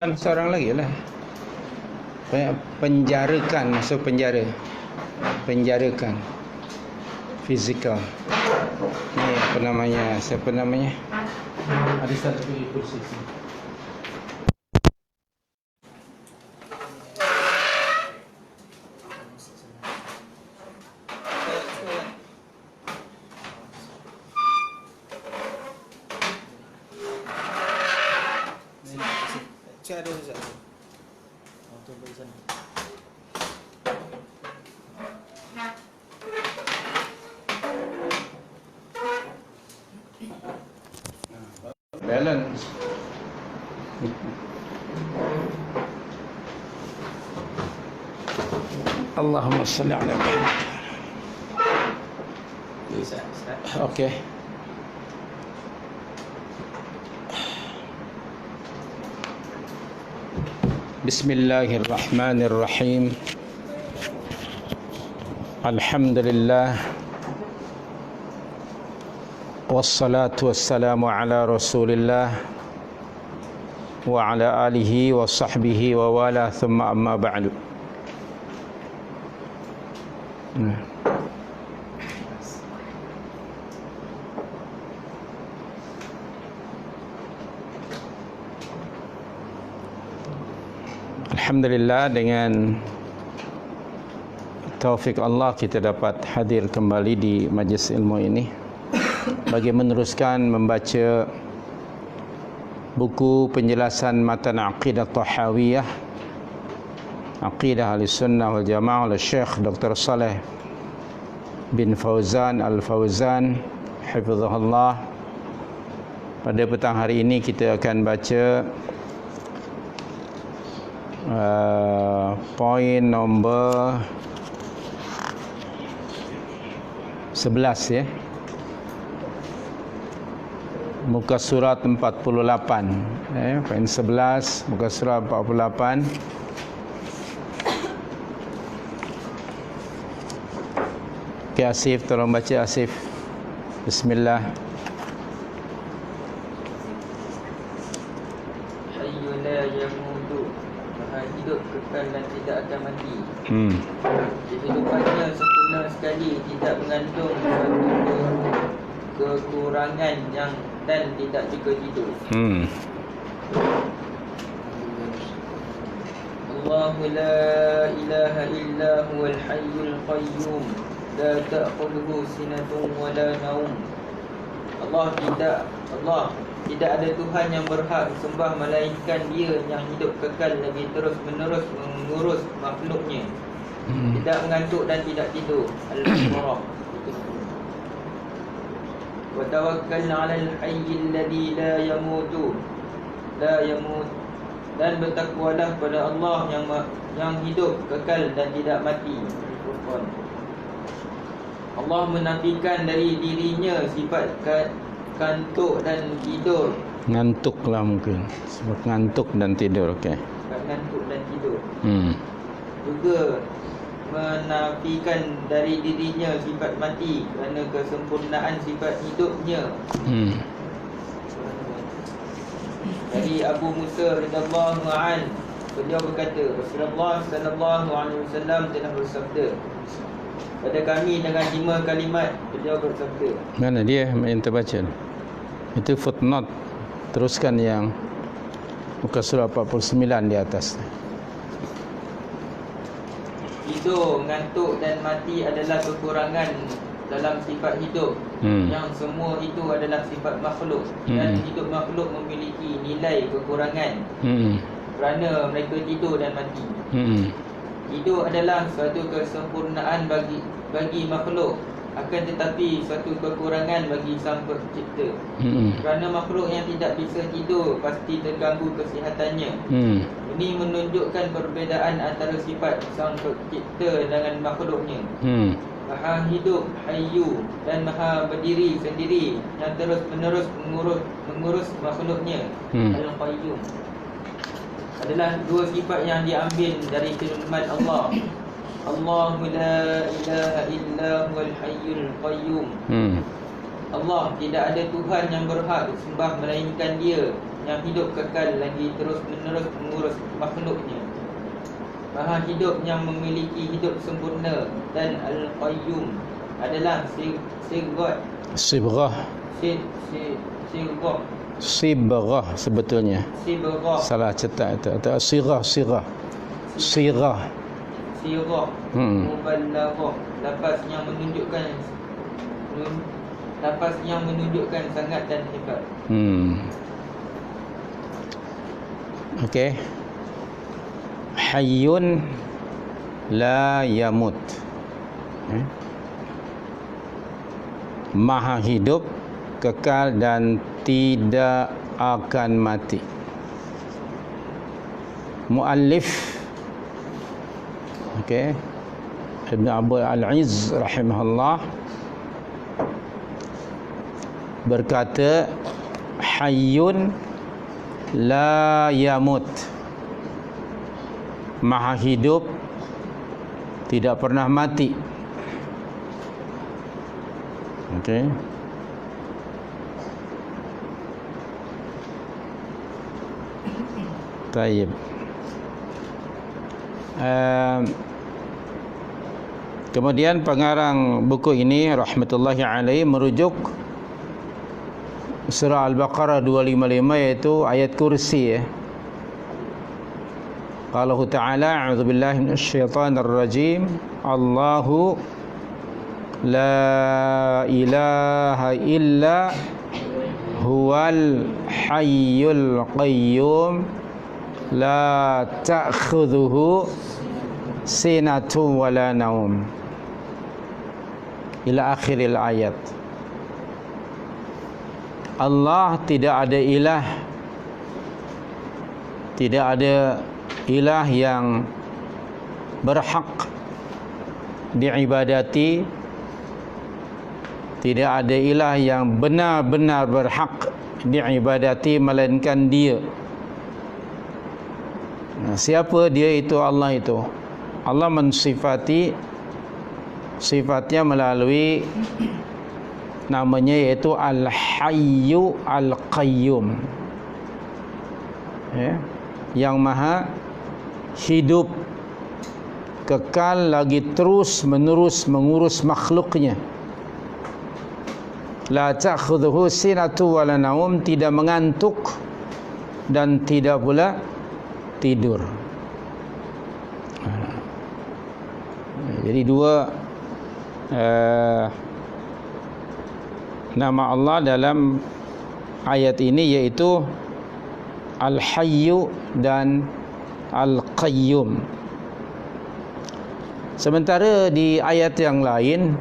Seorang lagi lah. Penjarakan, masuk penjara. Penjarakan. Fizikal. Ni apa namanya? Siapa namanya? Ada satu pergi kursi sini. Cik ada Ustaz. Tu bagi sana. Balance. Allahumma salli ala Muhammad. Ustaz. Okey. Bismillahirrahmanirrahim. Alhamdulillah. Wassalatu wassalamu ala Rasulillah wa ala alihi wa sahbihi wa wala, thumma amma ba'du. Alhamdulillah, dengan taufik Allah kita dapat hadir kembali di majlis ilmu ini bagi meneruskan membaca buku penjelasan matan Aqidah Tahawiyah, Aqidah Ahlussunnah wal Jamaah oleh Syekh Dr. Saleh bin Fauzan Al-Fauzan hafizahullah. Pada petang hari ini kita akan baca poin nombor 11 ya. Muka surat 48. Poin 11 muka surat 48. Okey, Asif, tolong baca Asif. Bismillah. Hidup kekal dan tidak akan mati. Kehidupannya sempurna sekali, tidak mengandung suatu kekurangan yang dan tidak juga tidur. Allahu la ilaha illa huwal hayyul qayyum la ta'khudhuhu sinatun wa la naum. Allah tidak ada Tuhan yang berhak sembah melainkan Dia yang hidup kekal lagi terus menerus mengurus makhluknya. Tidak mengantuk dan tidak tidur. Al-Baqarah. Wa tawakkal 'alal hayyil ladzi la yamut. Dan bertakwalah pada Allah yang hidup kekal dan tidak mati. Allah menafikan dari dirinya sifat kantuk dan tidur. Ngantuklah mungkin. Sebab ngantuk dan tidur, okey. Ngantuk dan tidur. Juga menafikan dari dirinya sifat mati kerana kesempurnaan sifat hidupnya. Dari Abu Musa radhiyallahu an, beliau berkata, Rasulullah sallallahu alaihi wasallam telah bersabda pada kami dengan 5 kalimat. Beliau bersabda. Mana dia yang terbaca? Itu footnote. Teruskan yang muka surat 49 di atas. Tidur, ngantuk dan mati adalah kekurangan dalam sifat hidup. Yang semua itu adalah sifat makhluk. Dan hidup makhluk memiliki nilai kekurangan kerana mereka tidur dan mati. Tidur adalah suatu kesempurnaan bagi makhluk, akan tetapi suatu kekurangan bagi sang pencipta. Kerana makhluk yang tidak bisa tidur pasti terganggu kesihatannya. Ini menunjukkan perbezaan antara sifat sang pencipta dengan makhluknya. Maha hidup, hayyu, dan maha berdiri sendiri yang terus menerus mengurus makhluknya. Al-Qayyum adalah dua sifat yang diambil dari firman Allah. Allahu la ilaha illa huwal hayyul qayyum. Allah, tidak ada Tuhan yang berhak disembah melainkan Dia, yang hidup kekal lagi terus menerus mengurus makhluknya. Maha hidup yang memiliki hidup sempurna, dan Al-Qayyum adalah Sibghah sebetulnya. Sibghah. Salah cetak itu. Atau sirah. Mubalaghah. Lafaz yang menunjukkan sangat dan hebat. Okey. Hayyun la yamut. Maha hidup, kekal dan tidak akan mati. Muallif Ibn Abdul Al-Izz rahimahullah berkata, hayyun la yamut, maha hidup, tidak pernah mati. Taib. Kemudian pengarang buku ini rahmatullahi alaihi merujuk surah Al-Baqarah 255, iaitu ayat kursi. Qala ta'ala, a'udzubillahi minasyaitonir rajim, Allahu la ilaha illa huwal hayyul qayyum la ta'khudhuhu sinatun wala naum, ila akhiril ayat. Allah tidak ada ilah, tidak ada ilah yang berhak diibadati, tidak ada ilah yang benar-benar berhak diibadati melainkan Dia. Siapa Dia itu? Allah itu. Allah mensifati sifatnya melalui namanya, yaitu Al-Hayyu Al-Qayyum, yang maha hidup, kekal lagi terus menerus mengurus makhluknya. La ta'khudhuhu sinatu wala naum, tidak mengantuk dan tidak pula tidur. Jadi dua nama Allah dalam ayat ini, yaitu Al-Hayyu dan Al-Qayyum. Sementara di ayat yang lain,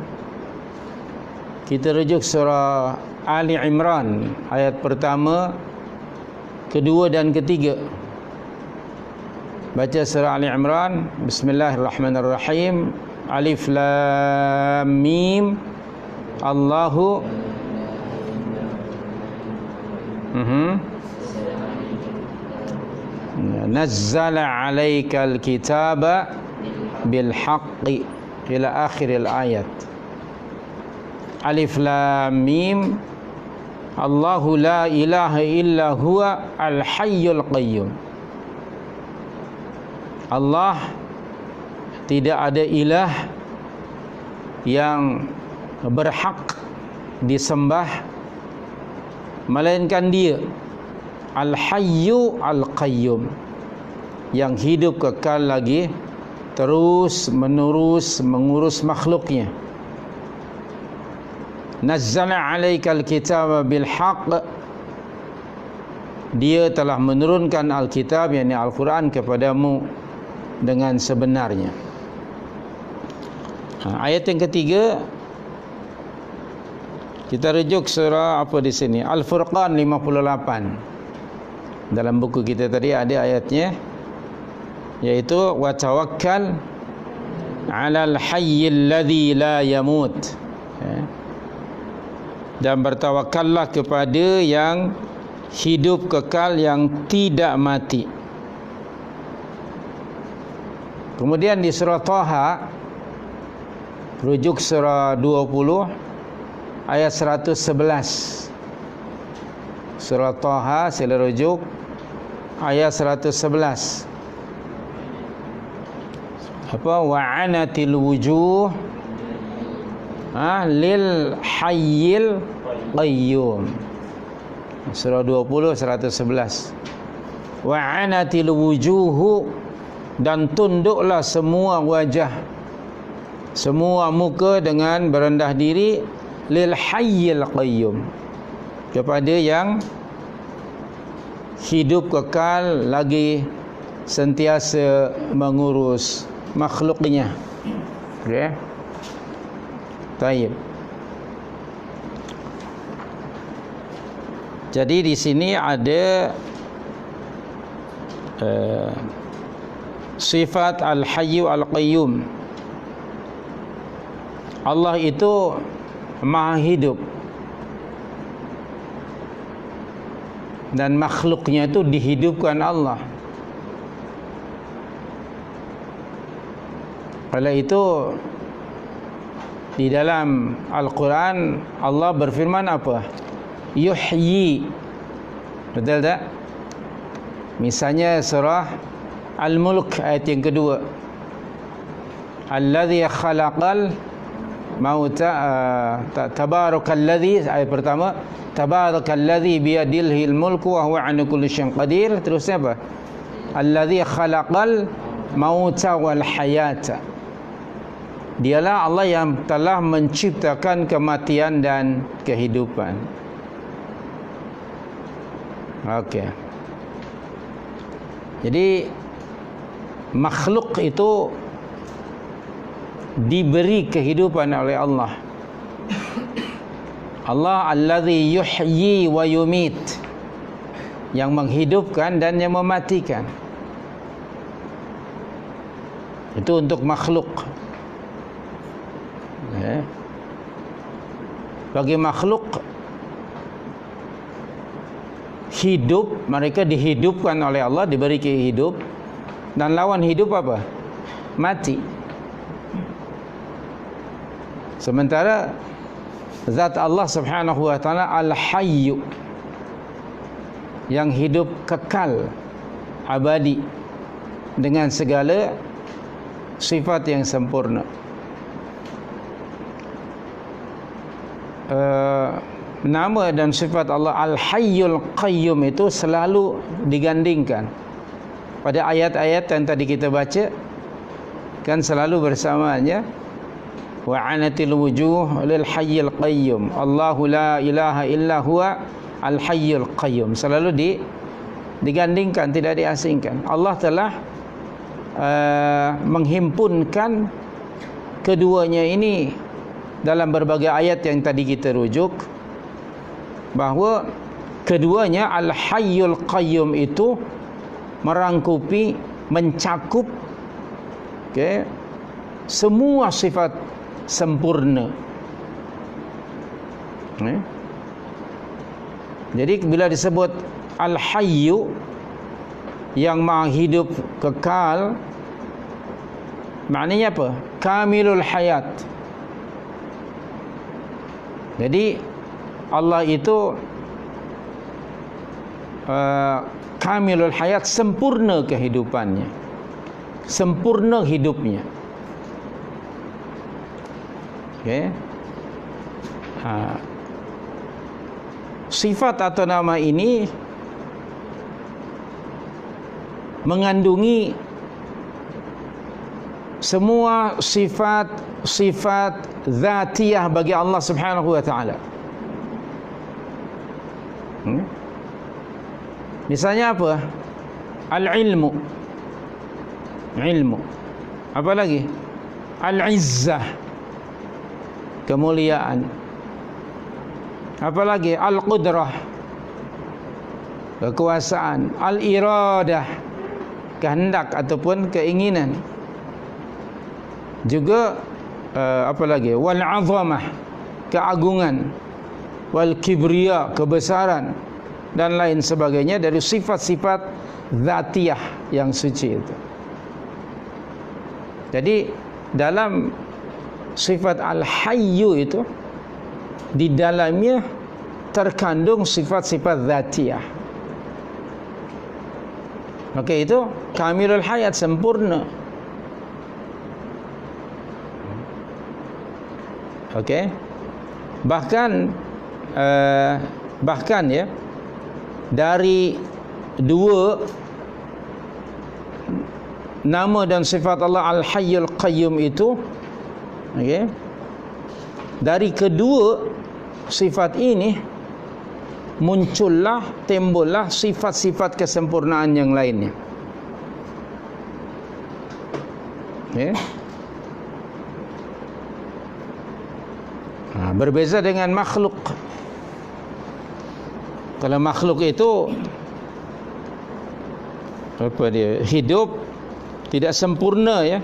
kita rujuk surah Ali Imran ayat pertama, kedua dan ketiga. Baca surah Ali Imran. Bismillahirrahmanirrahim. Alif Lam Mim. Allahu nazzala alaikal kitaba bil haqqi ila akhiril ayat. Alif Lam Mim. Allahu la ilaha illa huwa al hayyul qayyum. Allah tidak ada ilah yang berhak disembah melainkan Dia, Al-Hayyu Al-Qayyum, yang hidup kekal lagi terus menerus mengurus makhluknya. Nazzala 'alaikal kitaba bil haqq, Dia telah menurunkan Alkitab, yakni Al-Quran, kepadamu dengan sebenarnya. Ayat yang ketiga, kita rujuk surah apa di sini? Al-Furqan 58. Dalam buku kita tadi ada ayatnya, yaitu wa tawakkal 'alal hayyil ladzi la yamut. Dan bertawakallah kepada yang hidup kekal, yang tidak mati. Kemudian di surah Taha, rujuk surah 20, ayat 111. Surah Taha, sila rujuk ayat 111. Apa? Wa'anatil wujuh lil hayyil qayyum. Surah 20 111. Wa'anatil wujuhu, dan tunduklah semua wajah, semua muka dengan berendah diri, lil hayyil qayyum, kepada yang hidup kekal lagi sentiasa mengurus makhluknya. Okey. Baik. Jadi di sini ada sifat al-hayyu al-qayyum. Allah itu maha hidup, dan makhluknya itu dihidupkan Allah. Oleh itu di dalam Al-Quran Allah berfirman apa? Yuhyi. Betul tak? Misalnya surah Al-Mulk ayat yang kedua. Alladhi khalaqal mauta, tabarakalladzi, ayat pertama, tabarakalladzi biyadihil mulku wa huwa 'ala kulli syai'in qadir. Terusnya apa? Alladzi khalaqal mauta wal hayata. Dialah Allah yang telah menciptakan kematian dan kehidupan. Okey. Jadi makhluk itu diberi kehidupan oleh Allah. Allah allazi yuhyi wa yumit, yang menghidupkan dan yang mematikan. Itu untuk makhluk. Bagi makhluk hidup, mereka dihidupkan oleh Allah, diberi hidup, dan lawan hidup apa? Mati. Sementara zat Allah Subhanahu wa taala al-hayyu, yang hidup kekal abadi dengan segala sifat yang sempurna. Nama dan sifat Allah Al-Hayyul Qayyum itu selalu digandingkan. Pada ayat-ayat yang tadi kita baca kan selalu bersamanya, wa'anatil wujuh lil hayyil qayyum, Allahu la ilaha illa huwa al-hayyul qayyum. Selalu digandingkan, tidak diasingkan. Allah telah menghimpunkan keduanya ini dalam berbagai ayat yang tadi kita rujuk, bahawa keduanya Al-Hayyul Qayyum itu merangkupi, mencakup semua sifat sempurna. Jadi bila disebut Al-Hayyu, yang maha hidup kekal, maknanya apa? Kamilul hayat. Jadi Allah itu kamilul hayat, sempurna kehidupannya, sempurna hidupnya. Sifat atau nama ini mengandungi semua sifat zatiyah bagi Allah Subhanahu wa taala. Misalnya apa? Al-ilmu. Ilmu. Apa lagi? Al-izzah. Kemuliaan. Apa lagi? Al-qudrah. Kekuasaan. Al-iradah. Kehendak ataupun keinginan. Juga apa lagi? Wal-azamah. Keagungan. Wal-kibriya. Kebesaran. Dan lain sebagainya dari sifat-sifat zatiyah yang suci itu. Jadi dalam sifat Al-Hayyu itu di dalamnya terkandung sifat-sifat zatiyah. Maka itu kamilul hayat, sempurna. Okey. Bahkan ya, dari dua nama dan sifat Allah Al-Hayyul Qayyum itu, okey, dari kedua sifat ini muncullah, timbullah sifat-sifat kesempurnaan yang lainnya. Okay. Berbeza dengan makhluk. Kalau makhluk itu apa dia? Hidup tidak sempurna ya.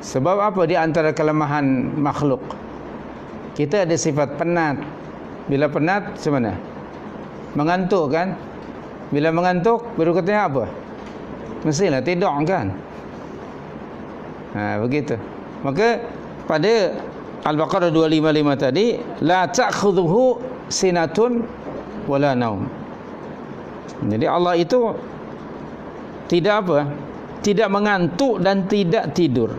Sebab apa di antara kelemahan makhluk? Kita ada sifat penat. Bila penat macam mana? Mengantuk kan? Bila mengantuk berikutnya apa? Mestilah tidur kan? Begitu. Maka pada Al-Baqarah 255 tadi, la ta'khudhuhu sinatun wala naum. Jadi Allah itu tidak apa? Tidak mengantuk dan tidak tidur.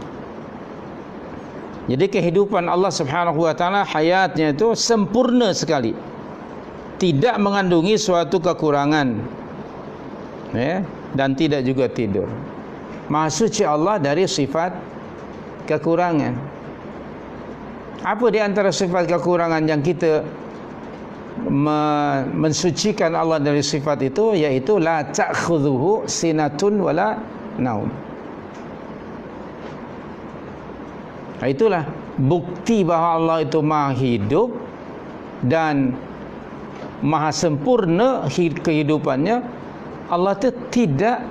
Jadi kehidupan Allah Subhanahu wa taala, hayatnya itu sempurna sekali. Tidak mengandungi suatu kekurangan. Ya, dan tidak juga tidur. Maha suci Allah dari sifat kekurangan. Apa di antara sifat kekurangan yang kita mensucikan Allah dari sifat itu, yaitu la ta'khudhuhu sinatun wala naum. Itulah bukti bahawa Allah itu maha hidup dan maha sempurna kehidupannya. Allah itu tidak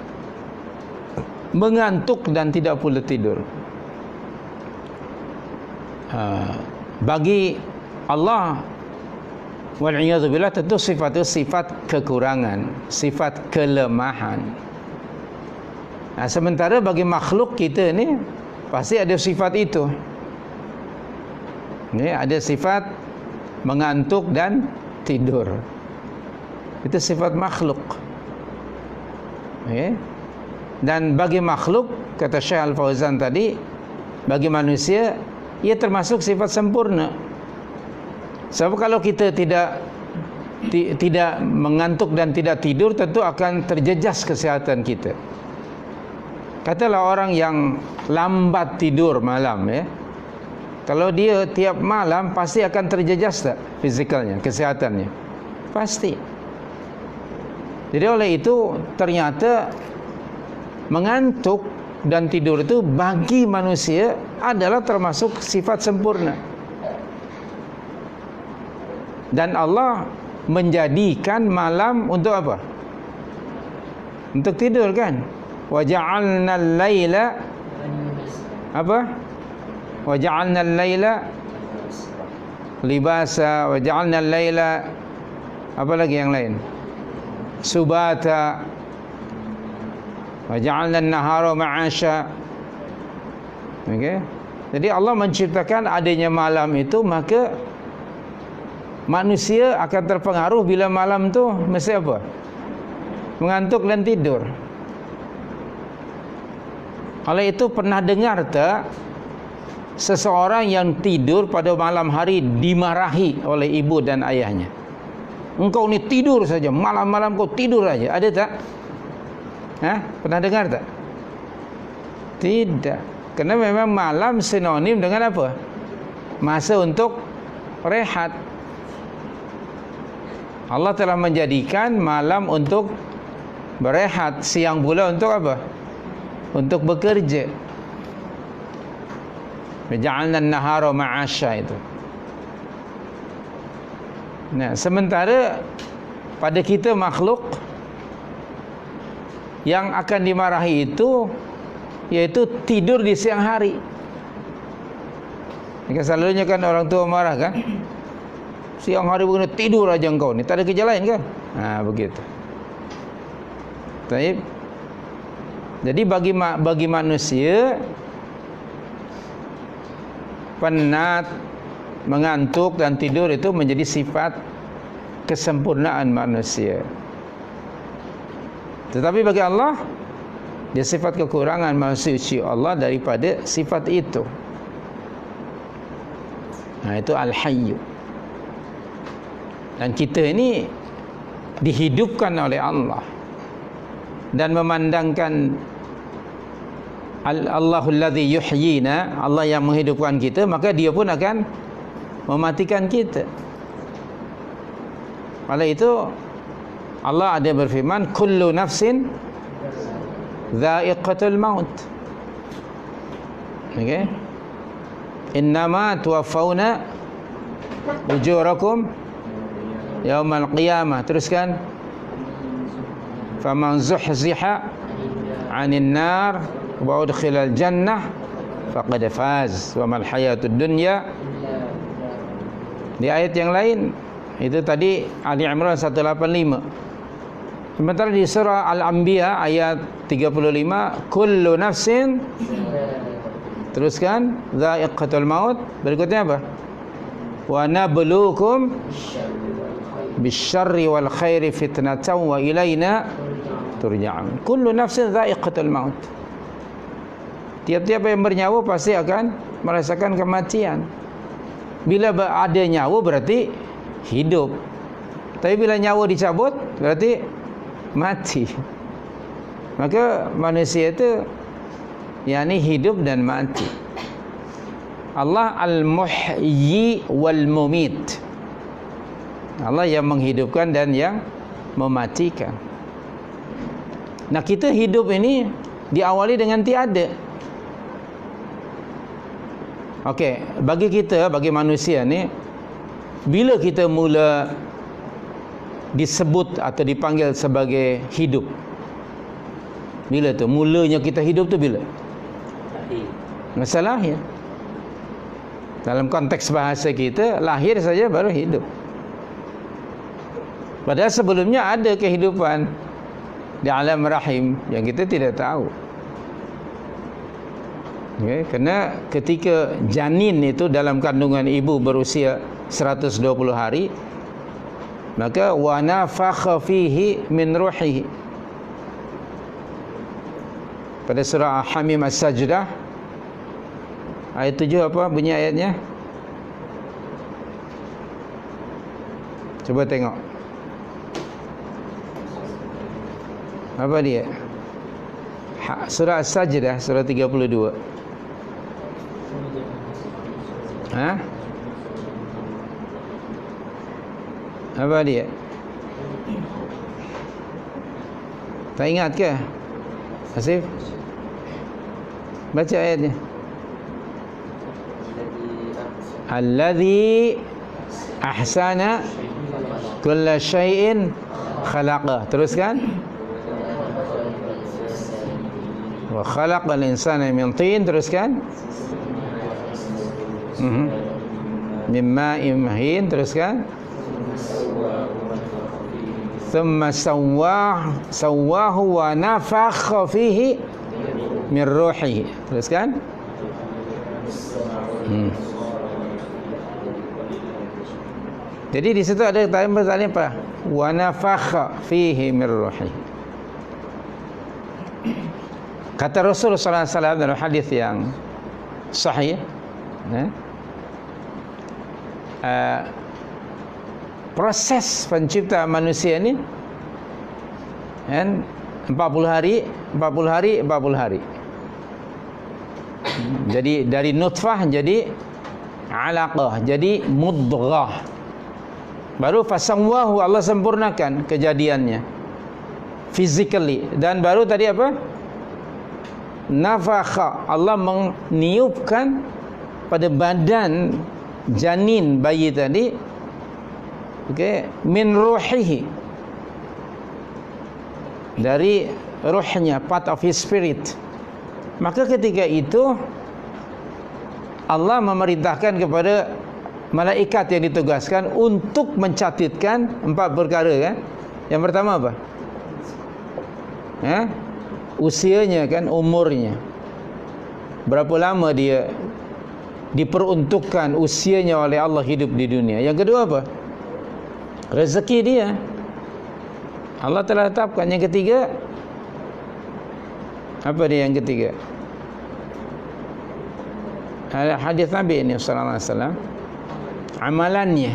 mengantuk dan tidak pula tidur. Bagi Allah wal'iyadzubillah tentu sifat itu sifat kekurangan, sifat kelemahan. Sementara bagi makhluk kita ni pasti ada sifat itu. Ni ada sifat mengantuk dan tidur. Itu sifat makhluk. Dan bagi makhluk, kata Syekh Al-Fauzan tadi, bagi manusia ia termasuk sifat sempurna. Sebab kalau kita tidak mengantuk dan tidak tidur, tentu akan terjejas kesihatan kita. Katalah orang yang lambat tidur malam ya. Kalau dia tiap malam pasti akan terjejas tak fizikalnya, kesehatannya? Pasti. Jadi oleh itu ternyata mengantuk dan tidur itu bagi manusia adalah termasuk sifat sempurna. Dan Allah menjadikan malam untuk apa? Untuk tidur kan? Wa ja'alnal laila apa? Wa ja'alnal laila libasa, wa ja'alnal laila apa lagi yang lain? Subata, wa ja'alna an-nahara ma'asha. Okey. Jadi Allah menciptakan adanya malam itu, maka manusia akan terpengaruh bila malam tu mesti apa? Mengantuk dan tidur. Oleh itu pernah dengar tak seseorang yang tidur pada malam hari dimarahi oleh ibu dan ayahnya? Engkau ni tidur saja, malam-malam kau tidur saja. Ada tak? Pernah dengar tak? Tidak. Kerana memang malam sinonim dengan apa? Masa untuk rehat. Allah telah menjadikan malam untuk berehat, siang pula untuk apa? Untuk bekerja. Ja'alna an-nahara ma'asha itu. Nah, sementara pada kita makhluk yang akan dimarahi itu yaitu tidur di siang hari. Selalunya kan orang tua marah kan, siang hari begini tidur aja engkau ni, tak ada kerja lain kan? Begitu. Baik. Jadi bagi manusia penat, mengantuk dan tidur itu menjadi sifat kesempurnaan manusia. Tetapi bagi Allah, dia sifat kekurangan, manusia Allah daripada sifat itu. Nah, itu Al-Hayyu. Dan kita ini dihidupkan oleh Allah dan memandangkan Allahul ladzi yuhyina, Allah yang menghidupkan kita, maka dia pun akan mematikan kita. Oleh itu Allah ada berfirman, kullu nafsin dha'iqatul maut. Okey. Innama tuwaffawna ujurakum yaumal qiyamah. Teruskan. Faman zuhziha 'anil nar wa udkhilal jannah faqad faz wa mal hayatud dunya. Di ayat yang lain itu tadi Ali Imran 185. Sementara di surah Al-Anbiya ayat 35, kullu nafsin, teruskan, dha'iqatul maut. Berikutnya apa? Wa nabluukum bisyarri wal khairi fitnatan wa ilaina turja'un. Kullu nafsin dha'iqatul maut. Tiap-tiap yang bernyawa pasti akan merasakan kematian. Bila ada nyawa berarti hidup. Tapi bila nyawa dicabut berarti mati. Maka manusia itu yakni hidup dan mati. Allah Al-Muhyi wal Mumit. Allah yang menghidupkan dan yang mematikan. Nah, kita hidup ini diawali dengan tiada. Okey, bagi kita, bagi manusia ni, bila kita mula disebut atau dipanggil sebagai hidup? Bila tu? Mulanya kita hidup tu bila? Masalah ya. Dalam konteks bahasa kita, lahir saja baru hidup. Padahal sebelumnya ada kehidupan di alam rahim yang kita tidak tahu. Okay, kerana ketika janin itu dalam kandungan ibu berusia 120 hari, maka wa nafakha fihi min ruhihi. Pada surah Hamim As-Sajdah ayat 7 apa bunyi ayatnya? Cuba tengok. Apa dia? Surah As-Sajdah, surah 32. Ha? Apa dia? Tak ingat ke? Asif? Baca ayatnya. Alladhi ahsana kulla syai'in khalaqah. Teruskan. Wa khalaqal insana min tin. Teruskan. Mimma imhin. Teruskan. Thumma sawwahu wa nafakha fihi min ruhihi. Teruskan. Jadi di situ ada tanya apa? Wa nafakha fihi min ruhihi. Kata Rasulullah sallallahu alaihi wasallam dalam hadis yang sahih, proses penciptaan manusia ni kan 40 hari. Jadi dari nutfah jadi alaqah, jadi mudghah. Baru fasawwahu, Allah sempurnakan kejadiannya physically. Dan baru tadi apa? Nafakha, Allah meniupkan pada badan janin bayi tadi, okey, min ruhihi, dari ruhnya, part of his spirit. Maka ketika itu Allah memerintahkan kepada malaikat yang ditugaskan untuk mencatatkan 4 perkara kan. Yang pertama apa? Usianya kan, umurnya. Berapa lama dia diperuntukkan usianya oleh Allah hidup di dunia. Yang kedua apa? Rezeki dia. Allah telah tetapkan. Yang ketiga, apa dia yang ketiga? Hadis Nabi ini sallallahu alaihi wasallam, amalannya.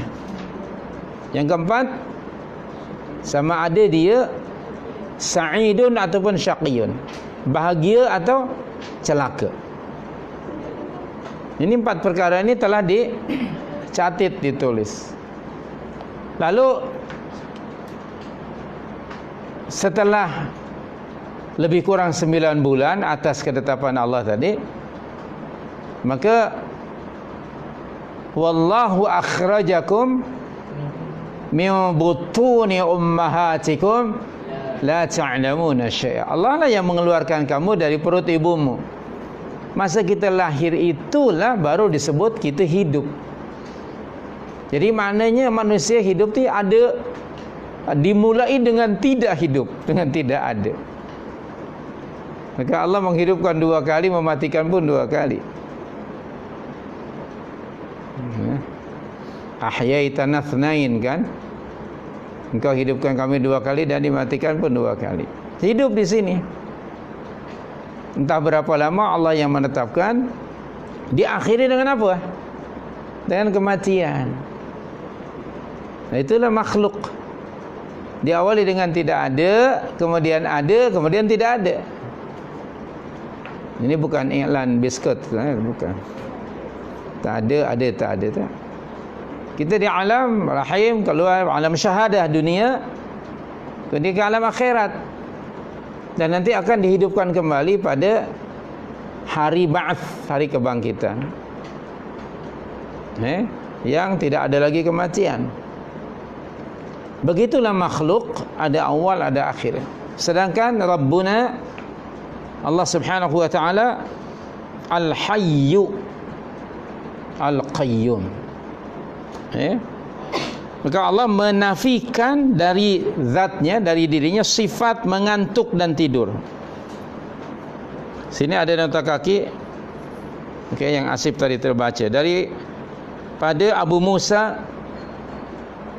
Yang keempat, sama ada dia sa'idun ataupun syaqiyun, bahagia atau celaka. Ini 4 perkara ini telah dicatat, ditulis. Lalu setelah lebih kurang 9 bulan atas ketetapan Allah tadi, maka wallahu akhrajakum min butuni ummahatikum la ta'lamuna syai'a. Allah lah yang mengeluarkan kamu dari perut ibumu. Masa kita lahir itulah baru disebut kita hidup. Jadi maknanya manusia hidup itu ada, dimulai dengan tidak hidup, dengan tidak ada. Maka Allah menghidupkan 2 kali, mematikan pun 2 kali. Ahyaitana tsnain, kan? Engkau hidupkan kami 2 kali dan dimatikan pun 2 kali. Hidup di sini. Entah berapa lama Allah yang menetapkan. Diakhiri dengan apa? Dengan kematian. Nah, itulah makhluk. Diawali dengan tidak ada, kemudian tidak ada. Ini bukan iklan biskut, bukan. Tak ada, tak ada, tak. Kita di alam rahim, keluar alam syahadah dunia, kemudian ke alam akhirat, dan nanti akan dihidupkan kembali pada hari ba'ats, hari kebangkitan, yang tidak ada lagi kematian. Begitulah makhluk, ada awal, ada akhir. Sedangkan Rabbuna Allah Subhanahu wa taala Al-Hayyu Al-Qayyum. Maka Allah menafikan dari zatnya, dari dirinya, sifat mengantuk dan tidur. Sini ada nota kaki, yang Asif tadi terbaca dari pada Abu Musa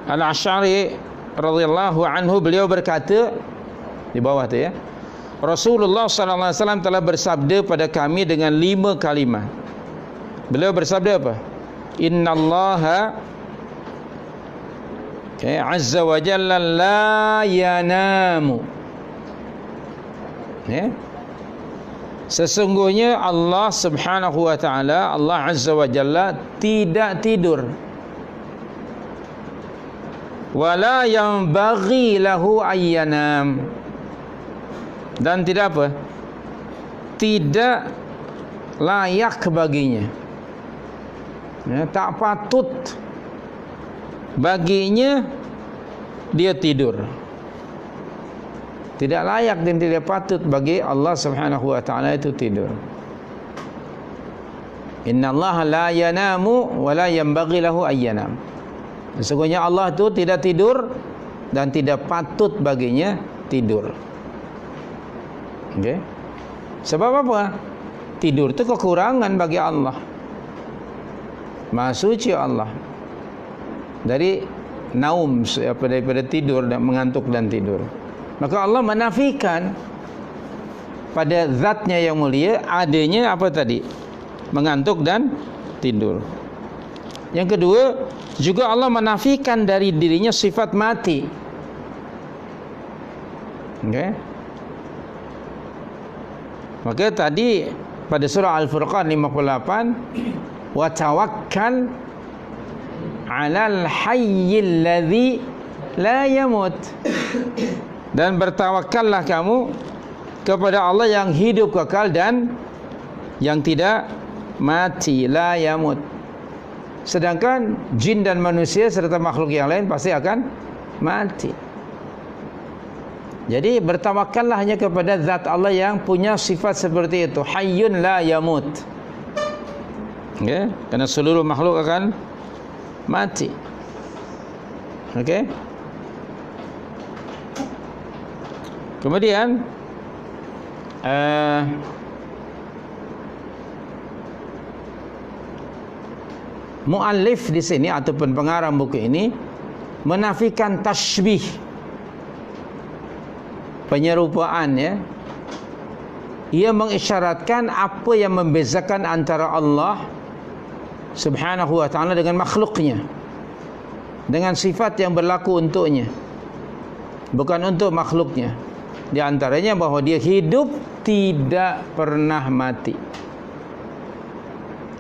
Al-Asy'ari radhiyallahu anhu, beliau berkata di bawah tu, Rasulullah sallallahu alaihi wasallam telah bersabda pada kami dengan 5 kalimat. Beliau bersabda apa? Innallaha azza wa jalla la yanamu. Sesungguhnya Allah Subhanahu wa taala, Allah azza wa jalla tidak tidur. Wala yanbaghi lahu ayyanam. Dan tidak apa? Tidak layak baginya. Tak patut baginya dia tidur. Tidak layak dan tidak patut bagi Allah Subhanahu wa taala itu tidur. Innallaha la yanamu wa la yanbaghi lahu ayyanam. Sesungguhnya Allah itu tidak tidur dan tidak patut baginya tidur. Sebab apa? Tidur itu kekurangan bagi Allah. Maha suci Allah dari naum, daripada tidur dan mengantuk dan tidur. Maka Allah menafikan pada zatnya yang mulia adanya apa tadi? Mengantuk dan tidur. Yang kedua, juga Allah menafikan dari dirinya sifat mati. Maka tadi pada surah Al-Furqan 58, wa tawakkal 'alal hayyil ladzi la yamut. Dan bertawakallah kamu kepada Allah yang hidup kekal dan yang tidak mati, la yamut. Sedangkan jin dan manusia serta makhluk yang lain pasti akan mati. Jadi bertawakallah hanya kepada zat Allah yang punya sifat seperti itu, hayyun la yamut. Karena seluruh makhluk akan mati. Kemudian muallif di sini ataupun pengarang buku ini menafikan tashbih, penyerupaan, ya. Ia mengisyaratkan apa yang membezakan antara Allah Subhanahu wa ta'ala dengan makhluknya, dengan sifat yang berlaku untuknya, bukan untuk makhluknya. Di antaranya bahawa dia hidup, tidak pernah mati.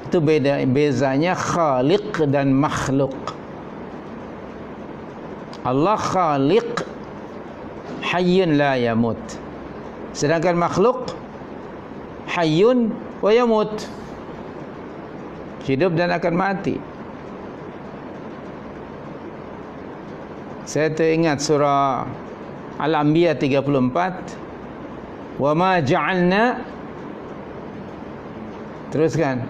Itu bezanya khaliq dan makhluk. Allah khaliq, hayyun la yamut. Sedangkan makhluk hayyun wa yamut, hidup dan akan mati. Saya teringat surah Al-Anbiya 34. Wa ma ja'alna, teruskan.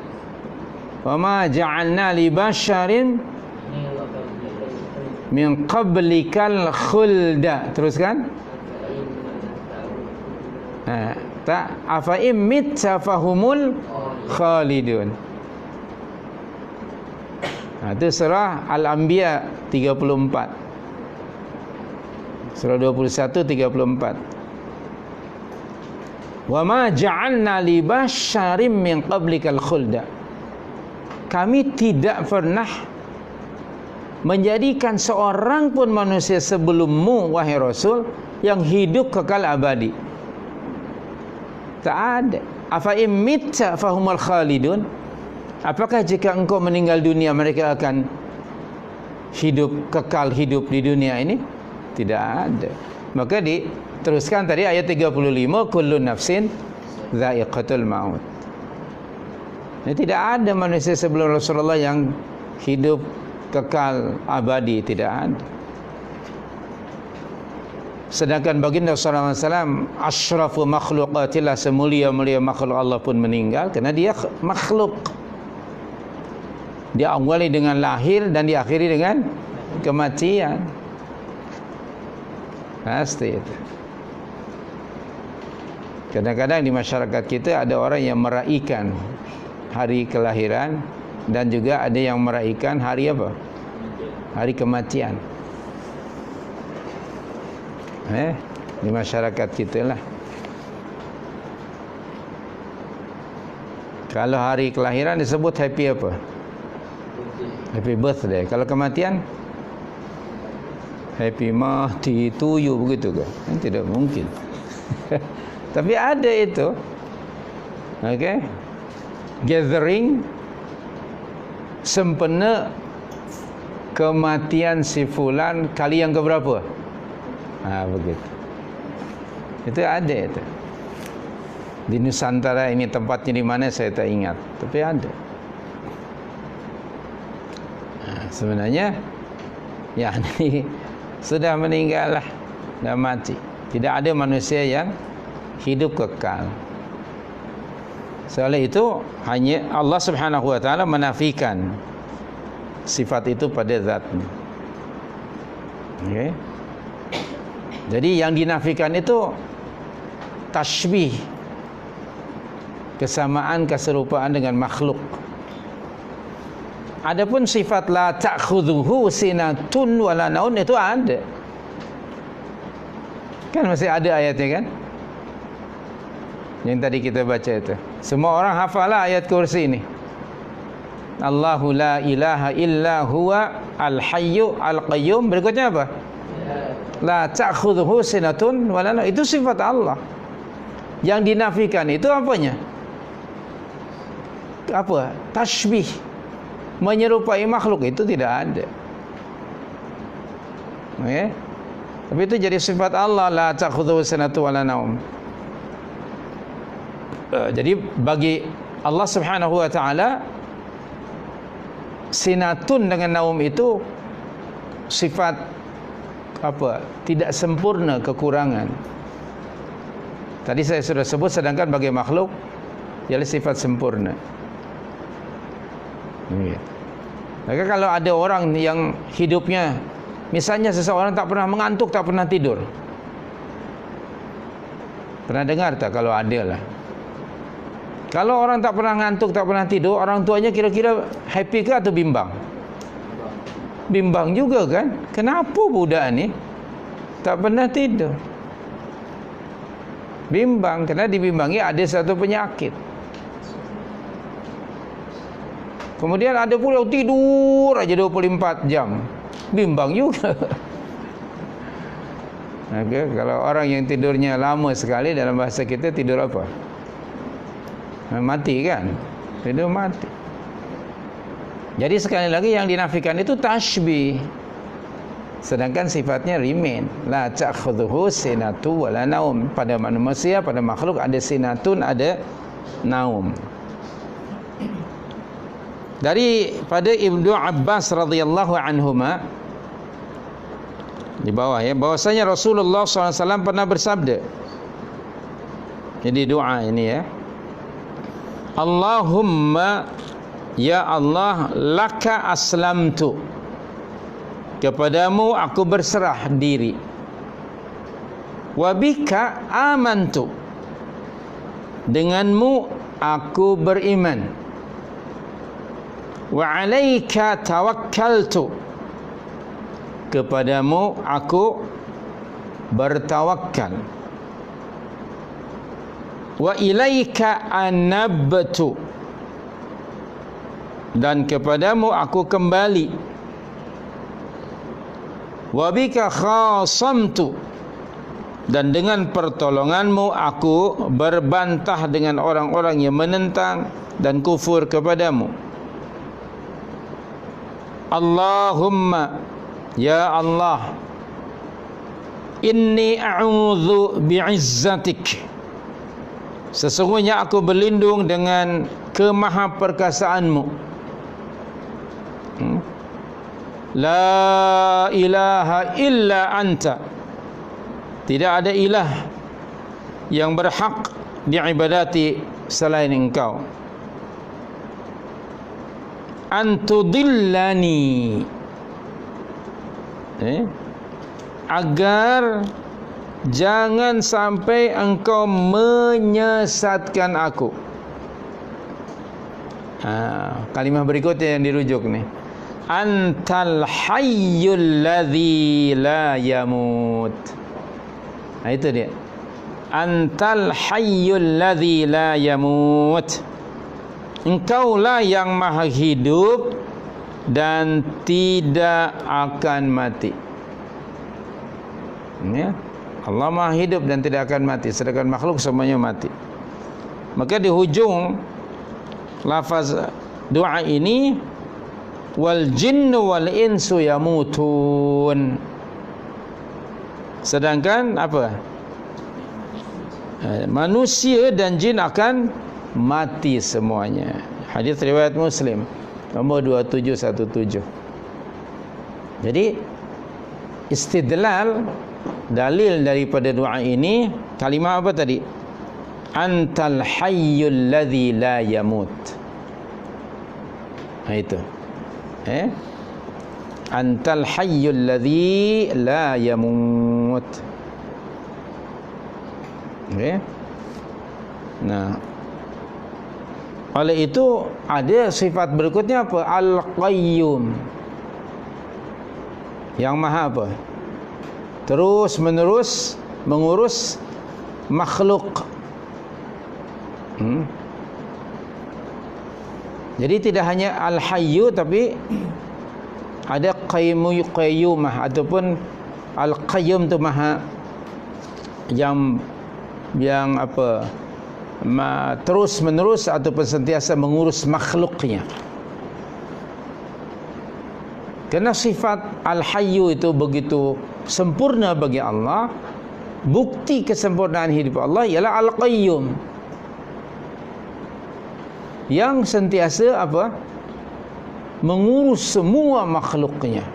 Wa ma ja'alna li basharin min qablikal khulda, teruskan. Tak, afa immit fahumul khalidun. Itu surah Al-Anbiya 34. Surah 21 34. Wa ma ja'alna li basharin min qablikal khulda. Kami tidak pernah menjadikan seorang pun manusia sebelummu, wahai Rasul, yang hidup kekal abadi. Tak ada. Afa immitta fahumul khalidun. Apakah jika engkau meninggal dunia mereka akan hidup, kekal hidup di dunia ini? Tidak ada. Maka diteruskan tadi ayat 35, kullu nafsin dha'iqatul maut. Tidak ada manusia sebelum Rasulullah yang hidup kekal abadi, tidak ada. Sedangkan baginda sallallahu alaihi wasallam asyrafu makhluqatillah, semulia-mulia makhluk Allah pun meninggal kerana dia makhluk. Dia awali dengan lahir dan diakhiri dengan kematian. Pasti itu. Kadang-kadang di masyarakat kita ada orang yang meraihkan hari kelahiran dan juga ada yang meraihkan hari apa? Hari kematian. Di masyarakat kita lah. Kalau hari kelahiran disebut happy apa? Happy birthday. Kalau kematian, happy mati to you, begitu ke? Tidak mungkin. Tapi ada itu. Okey. Gathering sempena kematian si fulan kali yang keberapa? Begitu. Itu ada itu. Di Nusantara ini, tempatnya di mana saya tak ingat, tapi ada. Sebenarnya ini sudah meninggal lah, dah mati. Tidak ada manusia yang hidup kekal. Soal itu hanya Allah Subhanahu wa taala menafikan sifat itu pada zatnya. Okey. Jadi yang dinafikan itu tashbih, kesamaan, keserupaan dengan makhluk. Adapun sifat la ta'khudhuhu sinatun wala naun itu ada. Kan masih ada ayatnya kan? Yang tadi kita baca itu. Semua orang hafalah ayat kursi ini. Allahu la ilaha illa huwa al-hayyu al-qayyum. Berikutnya apa? La ta'khudhuhu sinatun wala naun. Itu sifat Allah. Yang dinafikan itu apanya? Apa? Tashbih. Menyerupai makhluk itu tidak ada. Okay? Tapi itu jadi sifat Allah, la ta'khudhuhu sinatun wala naum. Jadi bagi Allah Subhanahu wa taala, sinatun dengan naum itu sifat apa? Tidak sempurna, kekurangan. Tadi saya sudah sebut, sedangkan bagi makhluk ialah sifat sempurna. Maka kalau ada orang yang hidupnya, misalnya seseorang tak pernah mengantuk, tak pernah tidur. Pernah dengar tak? Kalau ada lah, Kalau orang tak pernah ngantuk, tak pernah tidur, orang tuanya kira-kira happy ke atau bimbang? Bimbang juga kan? Kenapa budak ni tak pernah tidur? Bimbang, kerana dibimbangi ada satu penyakit. Kemudian ada pula tidur aja 24 jam. Bimbang juga. Okay, kalau orang yang tidurnya lama sekali, dalam bahasa kita tidur apa? Mati kan? Tidur mati. Jadi sekali lagi yang dinafikan itu tashbih. Sedangkan sifatnya remain. La ta'khudhuhu sinatu wala naum. Pada manusia, pada makhluk ada sinatun, ada naum. Pada Ibnu Abbas radhiyallahu anhuma, di bawah ya, bahwasanya Rasulullah SAW pernah bersabda. Jadi doa ini ya. Allahumma, ya Allah, laka aslamtu, kepadamu aku berserah diri. Wa bika amantu, denganmu aku beriman. Wa alaika tawakkaltu, kepadamu aku bertawakal. Wa ilaika anabtu, dan kepadamu aku kembali. Wa bika khasamtu, dan dengan pertolonganmu aku berbantah dengan orang-orang yang menentang dan kufur kepadamu. Allahumma, ya Allah, inni a'udzu bi'izzatik, sesungguhnya aku berlindung dengan kemahaperkasaanmu. La ilaha illa anta, tidak ada ilah yang berhak diibadati selain engkau. Antudillani, agar jangan sampai engkau menyesatkan aku. Kalimah berikutnya yang dirujuk nih. Antal hayyul ladzi la yamut. Itu dia. Antal hayyul ladzi la yamut. Engkaulah yang maha hidup dan tidak akan mati. Ya. Allah maha hidup dan tidak akan mati, sedangkan makhluk semuanya mati. Maka di hujung lafaz doa ini, wal jinnu wal insu yamutun, sedangkan apa? Manusia dan jin akan mati semuanya. Hadis riwayat Muslim nombor 2717. Jadi istidlal, dalil daripada doa ini, kalimah apa tadi? Antal hayyul ladzi la yamut. Itu. Antal hayyul ladzi la yamut. Nah, oleh itu ada sifat berikutnya apa? Al-Qayyum, yang maha apa? Terus menerus mengurus makhluk. Jadi tidak hanya Al-Hayyu, tapi ada Qayyumah ataupun Al-Qayyum tu maha yang apa, terus menerus ataupun sentiasa mengurus makhluknya. Kerana sifat Al-Hayyu itu begitu sempurna bagi Allah, bukti kesempurnaan hidup Allah ialah Al-Qayyum, yang sentiasa apa? Mengurus semua makhluknya.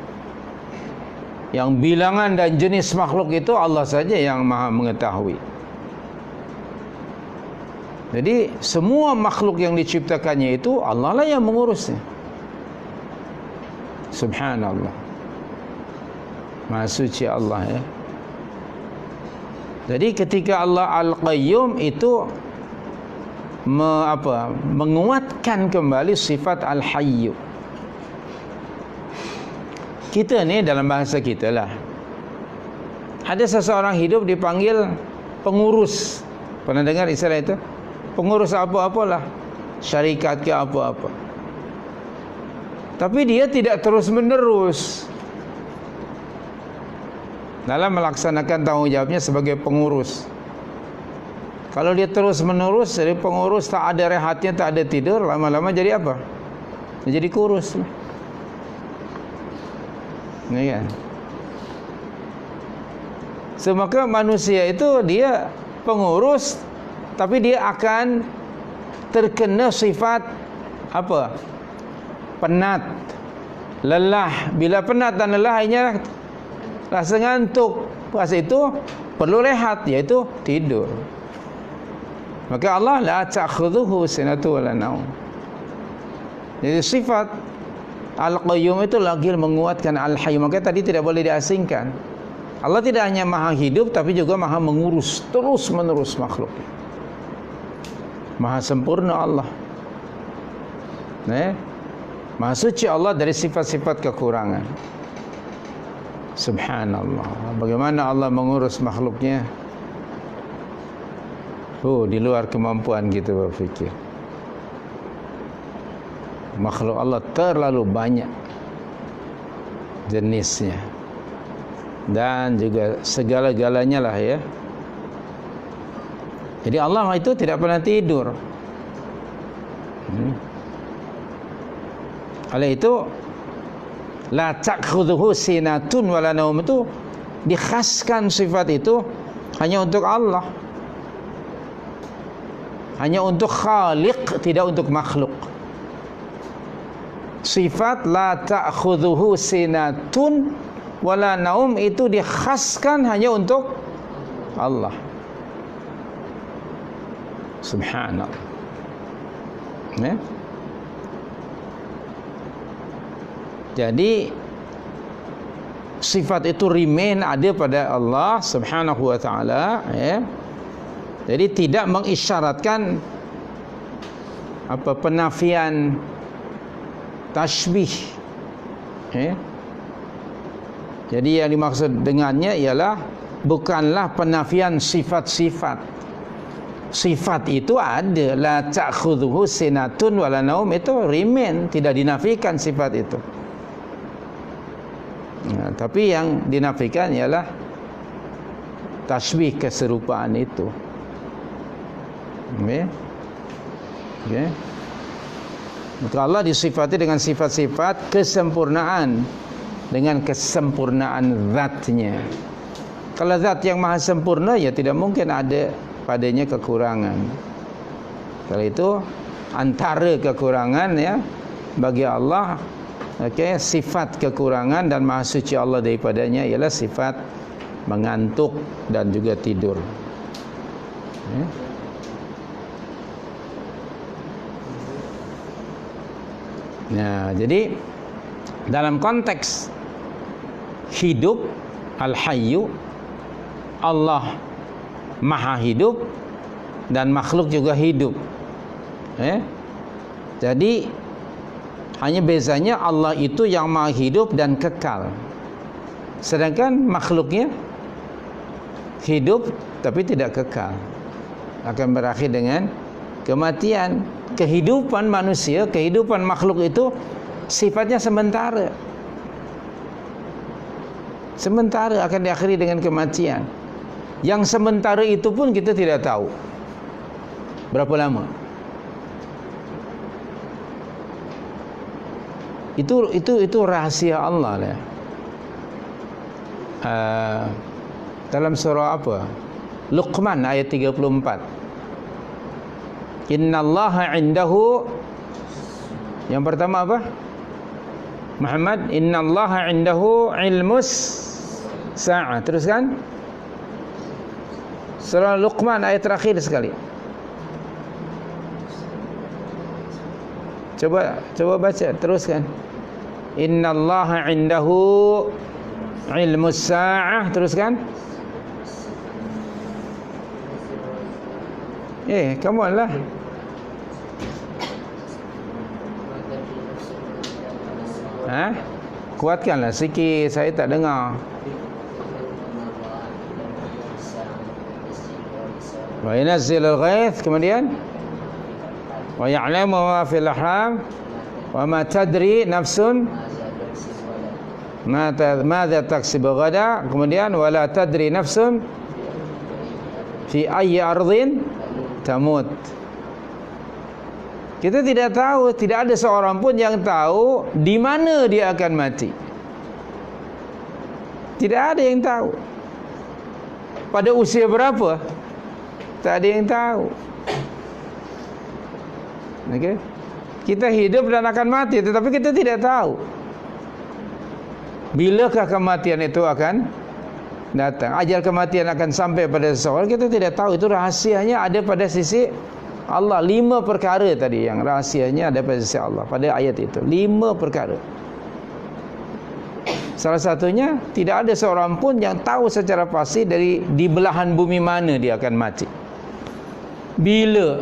Yang bilangan dan jenis makhluk itu Allah saja yang maha mengetahui. Jadi semua makhluk yang diciptakannya itu Allah lah yang mengurusnya. Subhanallah, Maha suci Allah ya. Jadi ketika Allah Al-Qayyum itu menguatkan kembali sifat Al-Hayyu. Kita ni dalam bahasa kita lah, ada seseorang hidup dipanggil pengurus. Pernah dengar istilah itu? Pengurus apa-apalah, syarikat ke apa-apa. Tapi dia tidak terus-menerus dalam melaksanakan tanggungjawabnya sebagai pengurus. Kalau dia terus-menerus jadi pengurus, tak ada rehatnya, tak ada tidur, lama-lama jadi apa? Jadi kurus. Ya kan? So, maka manusia itu dia pengurus, tapi dia akan terkena sifat apa? Penat, lelah. Bila penat dan lelah, akhirnya rasa ngantuk. Pas itu perlu rehat, iaitu tidur. Maka Allah la ta'khudhuhu sinatun wala naum. Jadi sifat Al-Qayyum itu lagi menguatkan Al-Hayy. Maka tadi tidak boleh diasingkan. Allah tidak hanya maha hidup, tapi juga maha mengurus terus-menerus makhluk. Maha sempurna Allah. Maha suci Allah dari sifat-sifat kekurangan. Subhanallah. Bagaimana Allah mengurus makhluknya? Di luar kemampuan kita berfikir. Makhluk Allah terlalu banyak jenisnya, dan juga segala-galanya lah ya. Jadi Allah itu tidak pernah tidur. Oleh itu la ta'khudhuhu sinatun wala naum, itu dikhaskan sifat itu hanya untuk Allah, hanya untuk Khaliq, tidak untuk makhluk. Sifat la ta'khudhuhu sinatun wala naum itu dikhaskan hanya untuk Allah. Subhanallah. Jadi sifat itu remain, ada pada Allah Subhanahu wa taala, ya. Jadi tidak mengisyaratkan penafian tashbih, ya. Jadi yang dimaksud dengannya ialah bukanlah penafian sifat-sifat. Sifat itu ada, la ta'khudhuhu sinatun wala naum, itu remain, tidak dinafikan sifat itu. Tapi yang dinafikan ialah tashbih, keserupaan itu. Okay. Maka Allah disifati dengan sifat-sifat kesempurnaan, dengan kesempurnaan zatnya. Kalau zat yang maha sempurna, ya tidak mungkin ada padanya kekurangan. Kalau itu antara kekurangan, ya, bagi Allah, sifat kekurangan, dan maha suci Allah daripadanya ialah sifat mengantuk dan juga tidur. Nah, jadi dalam konteks hidup Al-Hayyu, Allah maha hidup dan makhluk juga hidup. Jadi hanya bezanya Allah itu yang maha hidup dan kekal, sedangkan makhluknya hidup tapi tidak kekal, akan berakhir dengan kematian. Kehidupan manusia, kehidupan makhluk itu sifatnya sementara. Sementara, akan diakhiri dengan kematian. Yang sementara itu pun kita tidak tahu berapa lama. Itu rahasia Allah lah. Dalam surah apa? Luqman ayat 34. Innallaha indahu, yang pertama apa? Muhammad, innallaha indahu ilmus sa'ah. Teruskan. Surah Luqman ayat terakhir sekali. Coba baca, teruskan. Innallaha indahu ilmus sa'ah. Teruskan. Come on lah. Kuatkanlah sikit, saya tak dengar. Wa yunazzilul ghaith, kemudian wa ya'lamu ma fil arham wa ma tadri nafsun madza taksibu ghada, kemudian wala tadri nafsun fi ayyi ardhin tamut. Kita tidak tahu, tidak ada seorang pun yang tahu di mana dia akan mati. Tidak ada yang tahu. Pada usia berapa? Tak ada yang tahu. Okey. Kita hidup dan akan mati, tetapi kita tidak tahu bilakah kematian itu akan datang. Ajal kematian akan sampai pada seseorang, kita tidak tahu. Itu rahasianya ada pada sisi Allah. 5 perkara tadi yang rahasianya ada pada sisi Allah pada ayat itu. 5 perkara. Salah satunya, tidak ada seorang pun yang tahu secara pasti di belahan bumi mana dia akan mati, bila.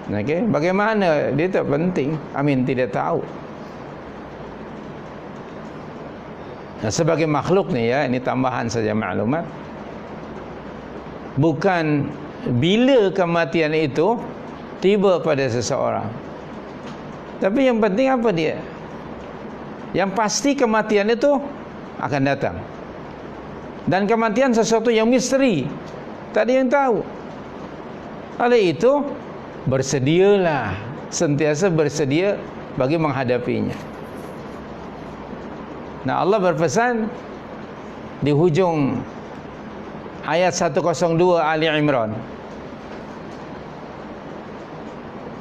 Okey, bagaimana dia tak penting. Tidak tahu. Nah, sebagai makhluk ni ya, ini tambahan saja maklumat. Bukan bila kematian itu tiba pada seseorang, tapi yang penting apa dia? Yang pasti kematian itu akan datang. Dan kematian sesuatu yang misteri, tak ada yang tahu. Oleh itu, bersedialah, sentiasa bersedia bagi menghadapinya. Nah, Allah berpesan di hujung ayat 102 Ali Imran.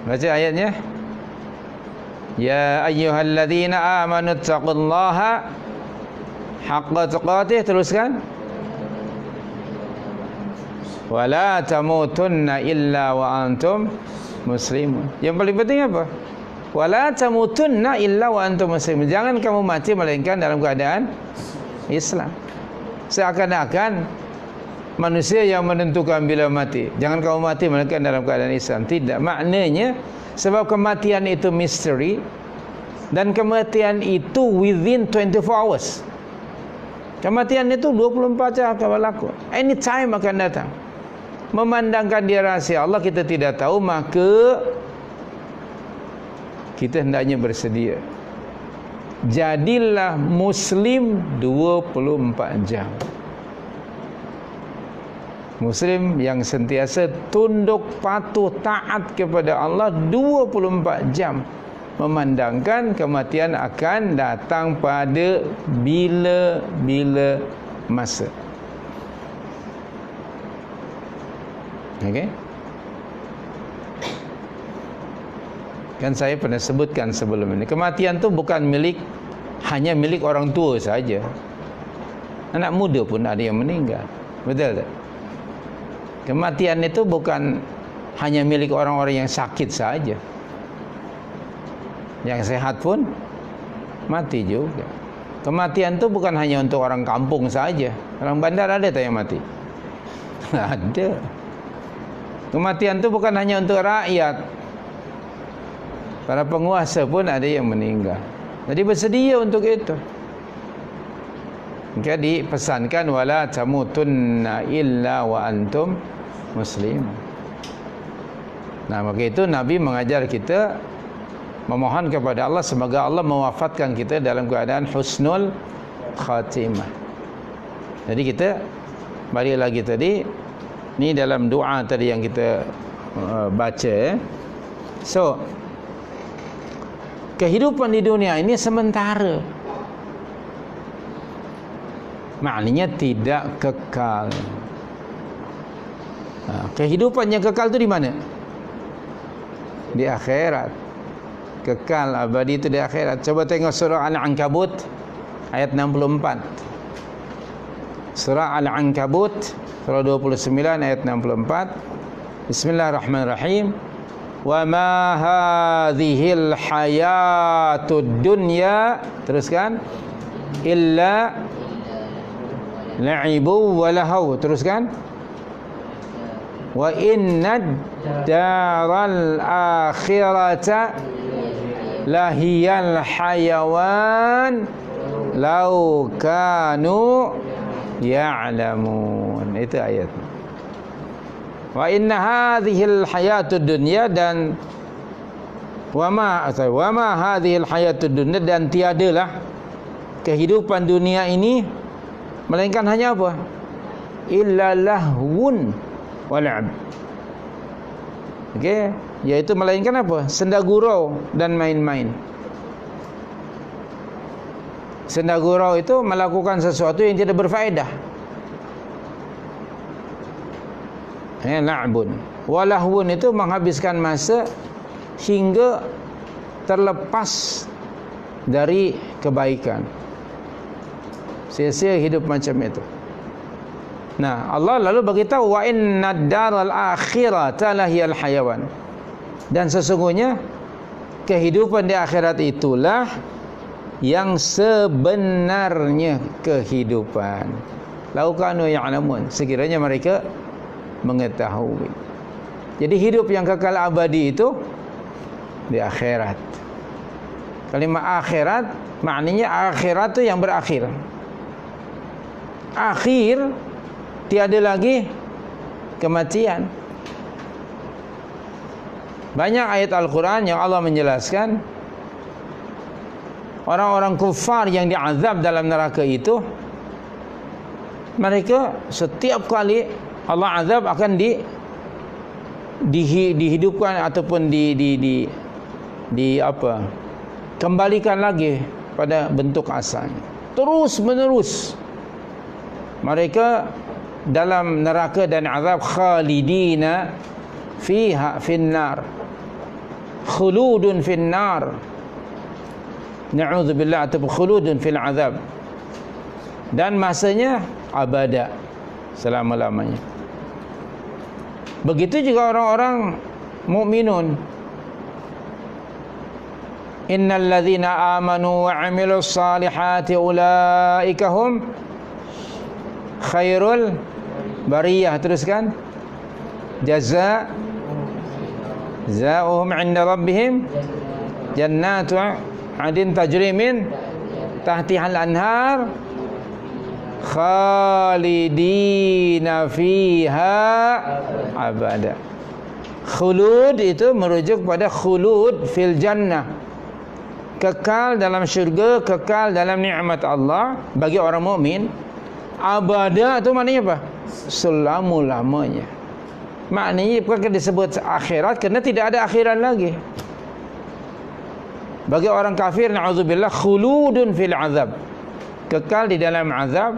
Baca ayatnya. Ya ayyuhalladzina amanu taqullaha haqqa tuqatih. Teruskan. Wala tamutunna illa wa antum muslimun. Yang paling penting apa? Wala tamutunna illa wa antum muslimun. Jangan kamu mati melainkan dalam keadaan Islam. Seakan-akan manusia yang menentukan bila mati. Jangan kamu mati melainkan dalam keadaan Islam. Tidak. Maknanya, sebab kematian itu misteri, dan kematian itu within 24 hours. Kematian itu 24 jam akan berlaku. Anytime akan datang. Memandangkan dia rahsia Allah, kita tidak tahu, maka kita hendaknya bersedia. Jadilah Muslim 24 jam. Muslim yang sentiasa tunduk, patuh, taat kepada Allah 24 jam, memandangkan kematian akan datang pada bila-bila masa. Okey? Kan saya pernah sebutkan sebelum ini, kematian tu bukan hanya milik orang tua saja. Anak muda pun ada yang meninggal. Betul tak? Kematian itu bukan hanya milik orang-orang yang sakit saja. Yang sehat pun mati juga. Kematian itu bukan hanya untuk orang kampung saja. Orang bandar ada tak yang mati? Ada. Kematian itu bukan hanya untuk rakyat. Para penguasa pun ada yang meninggal. Jadi bersedia untuk itu. Maka dipesankan wala tamutunna illa wa antum muslim. Nah, maka itu Nabi mengajar kita memohon kepada Allah semoga Allah mewafatkan kita dalam keadaan husnul khatimah. Jadi kita balik lagi tadi, ni dalam doa tadi yang kita baca. So, kehidupan di dunia ini sementara. Maknanya tidak kekal. Kehidupan yang kekal itu di mana? Di akhirat. Kekal abadi itu di akhirat. Coba tengok surah Al-Ankabut ayat 64. Surah Al-Ankabut surah 29 ayat 64. Bismillahirrahmanirrahim. Wa ma hadhil hayatud dunya, teruskan, illa la'ibu wa lahu, teruskan, wa inna daral akhirata lahiyal hayawan lau kanu ya'lamun. Itu ayat. Wa inna hadhil hayatud dunya, dan wa ma hadhil hayatud dunya, dan tiadalah kehidupan dunia ini melainkan hanya apa? Illa lahwun wa la'b. Okey, iaitu melainkan apa? Senda gurau dan main-main. Senda gurau itu melakukan sesuatu yang tidak berfaedah. La'bun. Walahwun itu menghabiskan masa hingga terlepas dari kebaikan. Sia-sia hidup macam itu. Nah, Allah lalu beritahu wa innad daral akhirata lahiyal hayawan. Dan sesungguhnya kehidupan di akhirat itulah yang sebenarnya kehidupan. Lau kanu ya'lamun, sekiranya mereka mengetahui. Jadi hidup yang kekal abadi itu di akhirat. Kalimat akhirat maknanya akhirat itu yang berakhir. Akhir, tiada lagi kematian. Banyak ayat Al-Quran yang Allah menjelaskan orang-orang kufar yang diazab dalam neraka itu, mereka setiap kali Allah azab akan dihidupkan ataupun kembalikan lagi pada bentuk asalnya. Terus menerus mereka dalam neraka dan azab, khalidina fiha finnar, khuludun finnar, na'udzubillah, ataupun khuludun fil azab, dan masanya abada, selama-lamanya. Begitu juga orang-orang mukminun. Innal ladzina amanu wa 'amilus salihati ulaika hum khairul bariyah. Teruskan. Jazaa'uhum 'inda rabbihim jannatu 'adin tajri min tahtihal anhar khalidina fiha abada. Khulud itu merujuk pada khulud fil jannah, kekal dalam syurga, kekal dalam nikmat Allah bagi orang mukmin. Abada itu maknanya apa? Selama-lamanya. Maknanya bukan disebut akhirat kerana tidak ada akhiran lagi. Bagi orang kafir, na'udzubillah, khuludun fil azab, kekal di dalam azab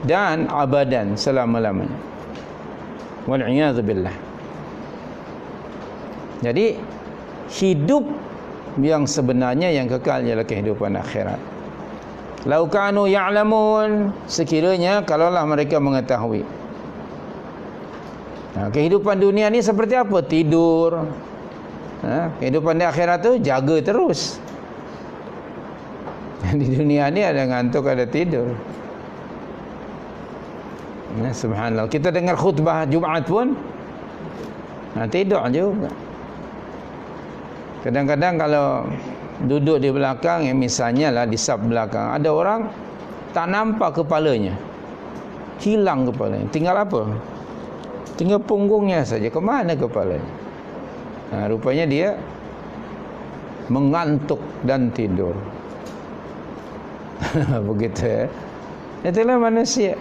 dan abadan, selama-lamanya. Wal'iyadzubillah. Jadi hidup yang sebenarnya, yang kekal, ialah kehidupan akhirat. Lau kanu ya'lamun, sekiranya kalaulah mereka mengetahui. Nah, kehidupan dunia ni seperti apa? Tidur. Kehidupan di akhirat tu jaga terus. Di dunia ni ada ngantuk, ada tidur. Subhanallah. Kita dengar khutbah Jumaat pun tidur juga. Kadang-kadang kalau duduk di belakang, misalnya lah di saf belakang, ada orang tak nampak kepalanya, hilang kepalanya, tinggal apa? Tinggal punggungnya saja. Ke mana kepalanya? Rupanya dia mengantuk dan tidur. Begitu ya. Itulah manusia.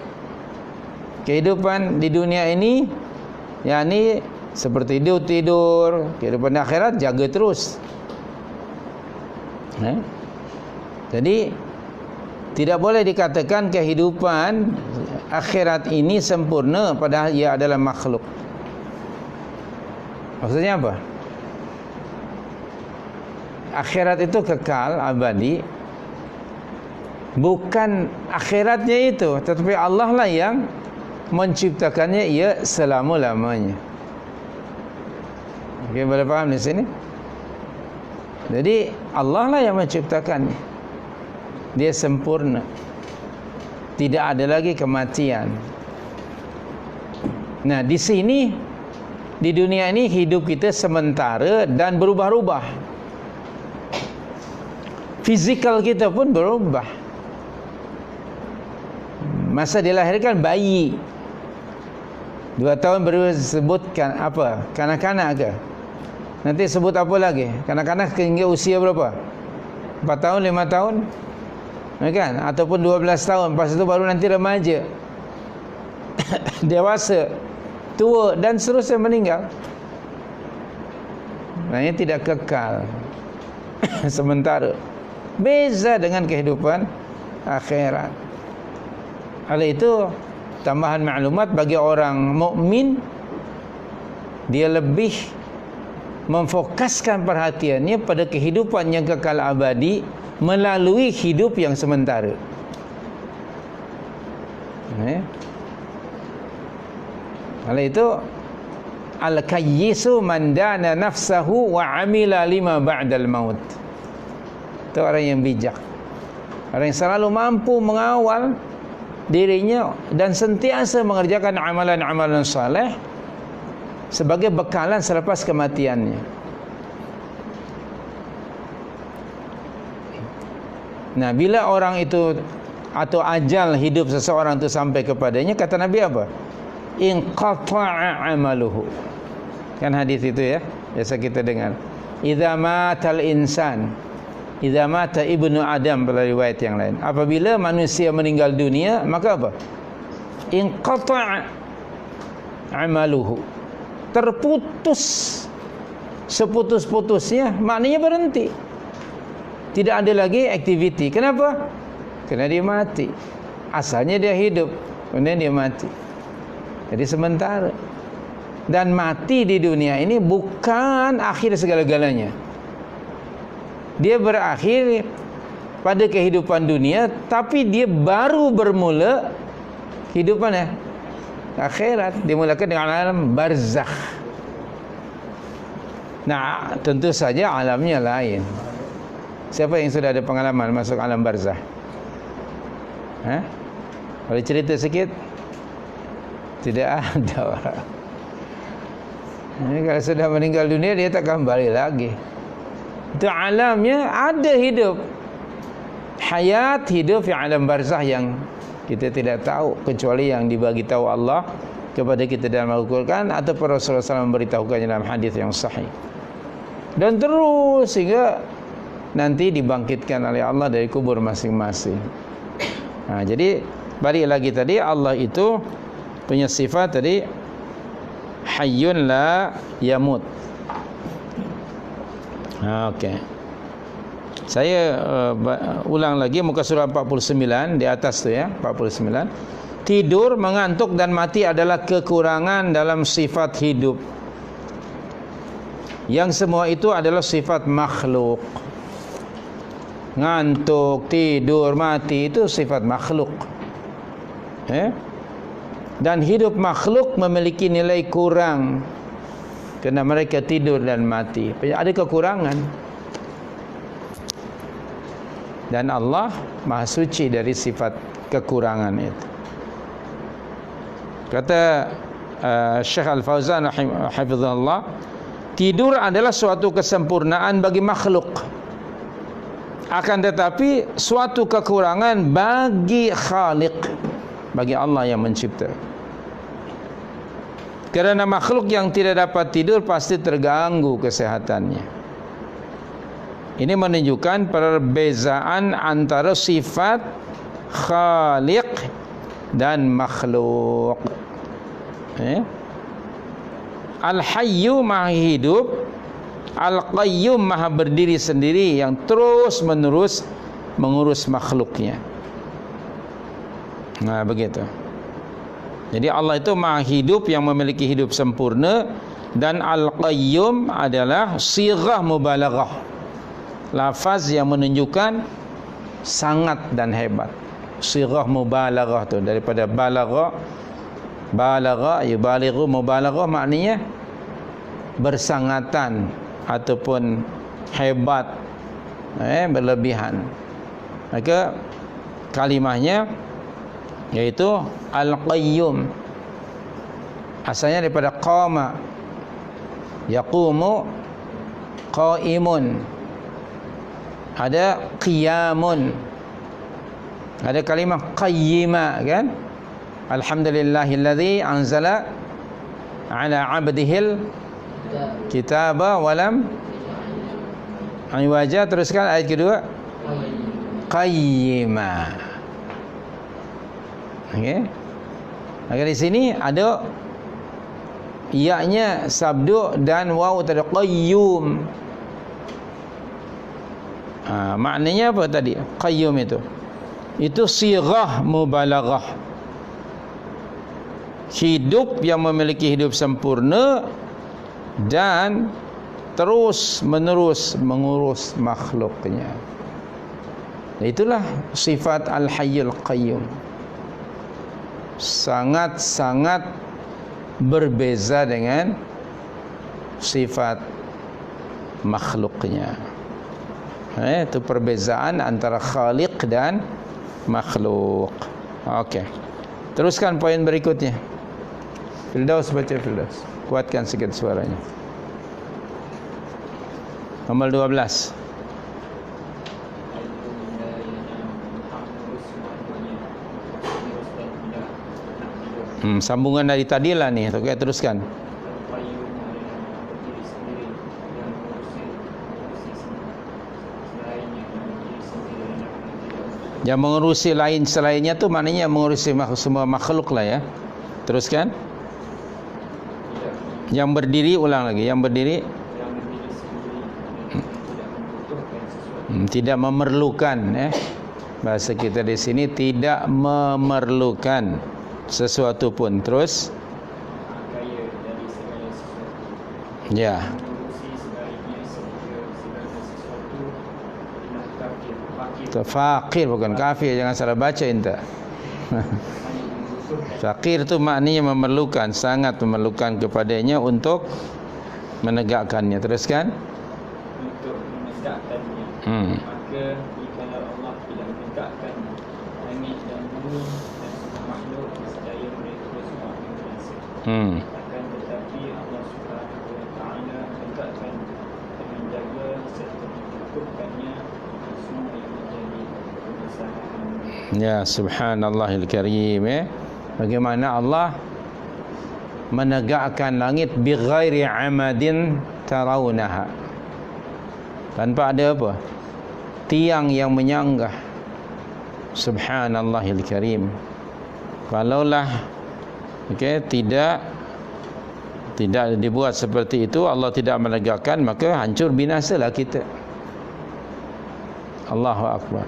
Kehidupan di dunia ini, yakni seperti tidur. Kehidupan akhirat jaga terus. Jadi tidak boleh dikatakan kehidupan akhirat ini sempurna padahal ia adalah makhluk. Maksudnya apa? Akhirat itu kekal abadi, bukan akhiratnya itu, tetapi Allah lah yang menciptakannya ia selama-lamanya. Okey, boleh faham di sini? Jadi Allah lah yang menciptakannya. Dia sempurna. Tidak ada lagi kematian. Nah, di sini, di dunia ini hidup kita sementara dan berubah-ubah. fizikal kita pun berubah. Masa dilahirkan bayi 2 tahun baru sebutkan apa? Kanak-kanak ke? Nanti sebut apa lagi? Kanak-kanak hingga usia berapa? 4 tahun, 5 tahun? Kan? Ataupun 12 tahun. Lepas itu baru nanti remaja, dewasa, tua dan seterusnya meninggal. Nah, ini tidak kekal. Sementara beza dengan kehidupan akhirat. Oleh itu, tambahan maklumat bagi orang mukmin, dia lebih memfokuskan perhatiannya pada kehidupan yang kekal abadi melalui hidup yang sementara. Oleh itu, al-kayyisu man dana nafsahu wa amila lima ba'dal maut. Itu orang yang bijak, orang yang selalu mampu mengawal dirinya dan sentiasa mengerjakan amalan-amalan saleh sebagai bekalan selepas kematiannya. Nah, bila orang itu atau ajal hidup seseorang itu sampai kepadanya, kata Nabi apa? Inqata'a amaluhu. Kan hadis itu ya, biasa kita dengar. Idza matal insan, idza mata ibnu Adam, pada riwayat yang lain. Apabila manusia meninggal dunia, maka apa? Inqata'a amaluhu. Terputus seputus-putusnya, maknanya berhenti. Tidak ada lagi aktiviti. Kenapa? Kerana dia mati. Asalnya dia hidup, kemudian dia mati. Jadi sementara. Dan mati di dunia ini bukan akhir segala-galanya. Dia berakhir pada kehidupan dunia, tapi dia baru bermula kehidupan akhirat, dimulakan dengan alam barzakh. Nah, tentu saja alamnya lain. Siapa yang sudah ada pengalaman masuk alam barzakh? Boleh cerita sikit? Tidak ada orang. Ini kalau sudah meninggal dunia, dia tak kembali lagi. Itu alamnya ada hidup, hayat, hidup di alam barzakh yang kita tidak tahu kecuali yang dibagi tahu Allah kepada kita dalam Al-Quran atau Rasulullah SAW memberitahukannya dalam hadis yang sahih. Dan terus sehingga nanti dibangkitkan oleh Allah dari kubur masing-masing. Nah, jadi balik lagi tadi, Allah itu punya sifat tadi hayyun la yamut. Okey. Saya ulang lagi muka surah 49 di atas tu ya, 49. Tidur, mengantuk dan mati adalah kekurangan dalam sifat hidup. Yang semua itu adalah sifat makhluk. Ngantuk, tidur, mati itu sifat makhluk. Dan hidup makhluk memiliki nilai kurang kerana mereka tidur dan mati. Ada kekurangan. Dan Allah Maha Suci dari sifat kekurangan itu. Kata Syekh Al-Fauzan hafizahullah, tidur adalah suatu kesempurnaan bagi makhluk, akan tetapi suatu kekurangan bagi Khaliq, bagi Allah yang mencipta. Kerana makhluk yang tidak dapat tidur pasti terganggu kesehatannya. Ini menunjukkan perbezaan antara sifat Khaliq dan makhluk. Al-Hayyu maha hidup, Al-Qayyum maha berdiri sendiri yang terus menerus mengurus makhluknya. Nah, begitu. Jadi Allah itu maha hidup yang memiliki hidup sempurna, dan Al-Qayyum adalah sighah mubalaghah, lafaz yang menunjukkan sangat dan hebat. Sighah mubalaghah tu daripada balagha, yubalighu, mubalaghah maknanya bersangatan ataupun hebat, berlebihan. Maka kalimahnya yaitu Al-Qayyum, asalnya daripada qama, yaqumu, qaimun. ada qiyamun, ada kalimah qayyima, kan? Alhamdulillahilladzi anzala ala 'abdihil kitaba walam iwaja. Teruskan ayat kedua, qayyima. Okey. Maka di sini ada ya-nya sabdu dan waw tadi qayyum. Maknanya apa tadi? Qayyum itu sighah mubalaghah. Hidup yang memiliki hidup sempurna dan terus menerus mengurus makhluknya. Itulah sifat Al-Hayyul Qayyum. Sangat-sangat berbeza dengan sifat makhluknya. Itu perbezaan antara khaliq dan makhluk. Okey. Teruskan poin berikutnya. Firdaus, baca Firdaus. Kuatkan sikit suaranya. Nombor 12. Sambungan dari tadilah ni. Okey, teruskan. Yang mengurusi lain selainnya tu maknanya mengurusi semua makhluk lah ya. Teruskan. Yang berdiri, ulang lagi. Yang berdiri tidak memerlukan, bahasa kita di sini tidak memerlukan sesuatu pun. Terus ya. Fakir bukan kafir, jangan salah baca inta. Fakir itu maknanya memerlukan, sangat memerlukan kepadanya untuk menegakkannya. Teruskan. Untuk menegakkannya. Maka jika Allah tidak menegakkan langit dan bumi dan semua makhluk, nescaya mereka semua akan binasa. Akan tetapi Allah Subhanahu wa taala menegakkan dan menjaga serta mencukupkannya semua yang menjadi kebesaran. Ya, subhanallahil karim. Bagaimana Allah menegakkan langit bighairi amadin tarawunaha, tanpa ada apa? Tiang yang menyanggah. Subhanallahil karim. Kalaulah tidak dibuat seperti itu, Allah tidak menegakkan, maka hancur binasalah kita. Allahu akbar.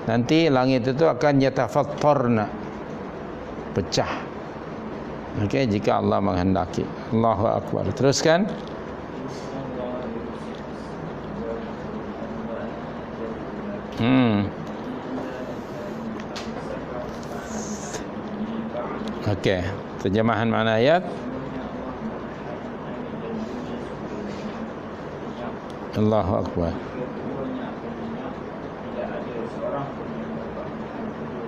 Nanti langit itu akan yatafattarna, pecah. Jika Allah menghendaki. Allahu akbar. Teruskan. Okey, terjemahan makna ayat. Allahu akbar.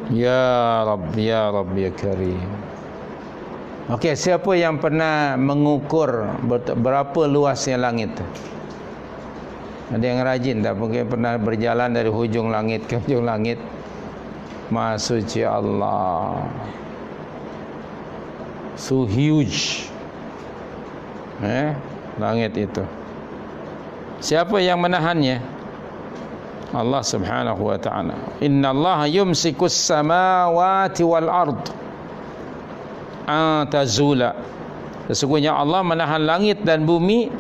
Ya Rabb, ya Rabb, ya Karim. Okey, siapa yang pernah mengukur berapa luasnya langit? Ada yang rajin tak? Mungkin pernah berjalan dari hujung langit ke hujung langit. Maha suci Allah. So huge. Langit itu. Siapa yang menahannya? Allah Subhanahu wa ta'ala. Inna Allah yumsikus samawati wal ard an tazula. Sesungguhnya Allah menahan langit dan bumi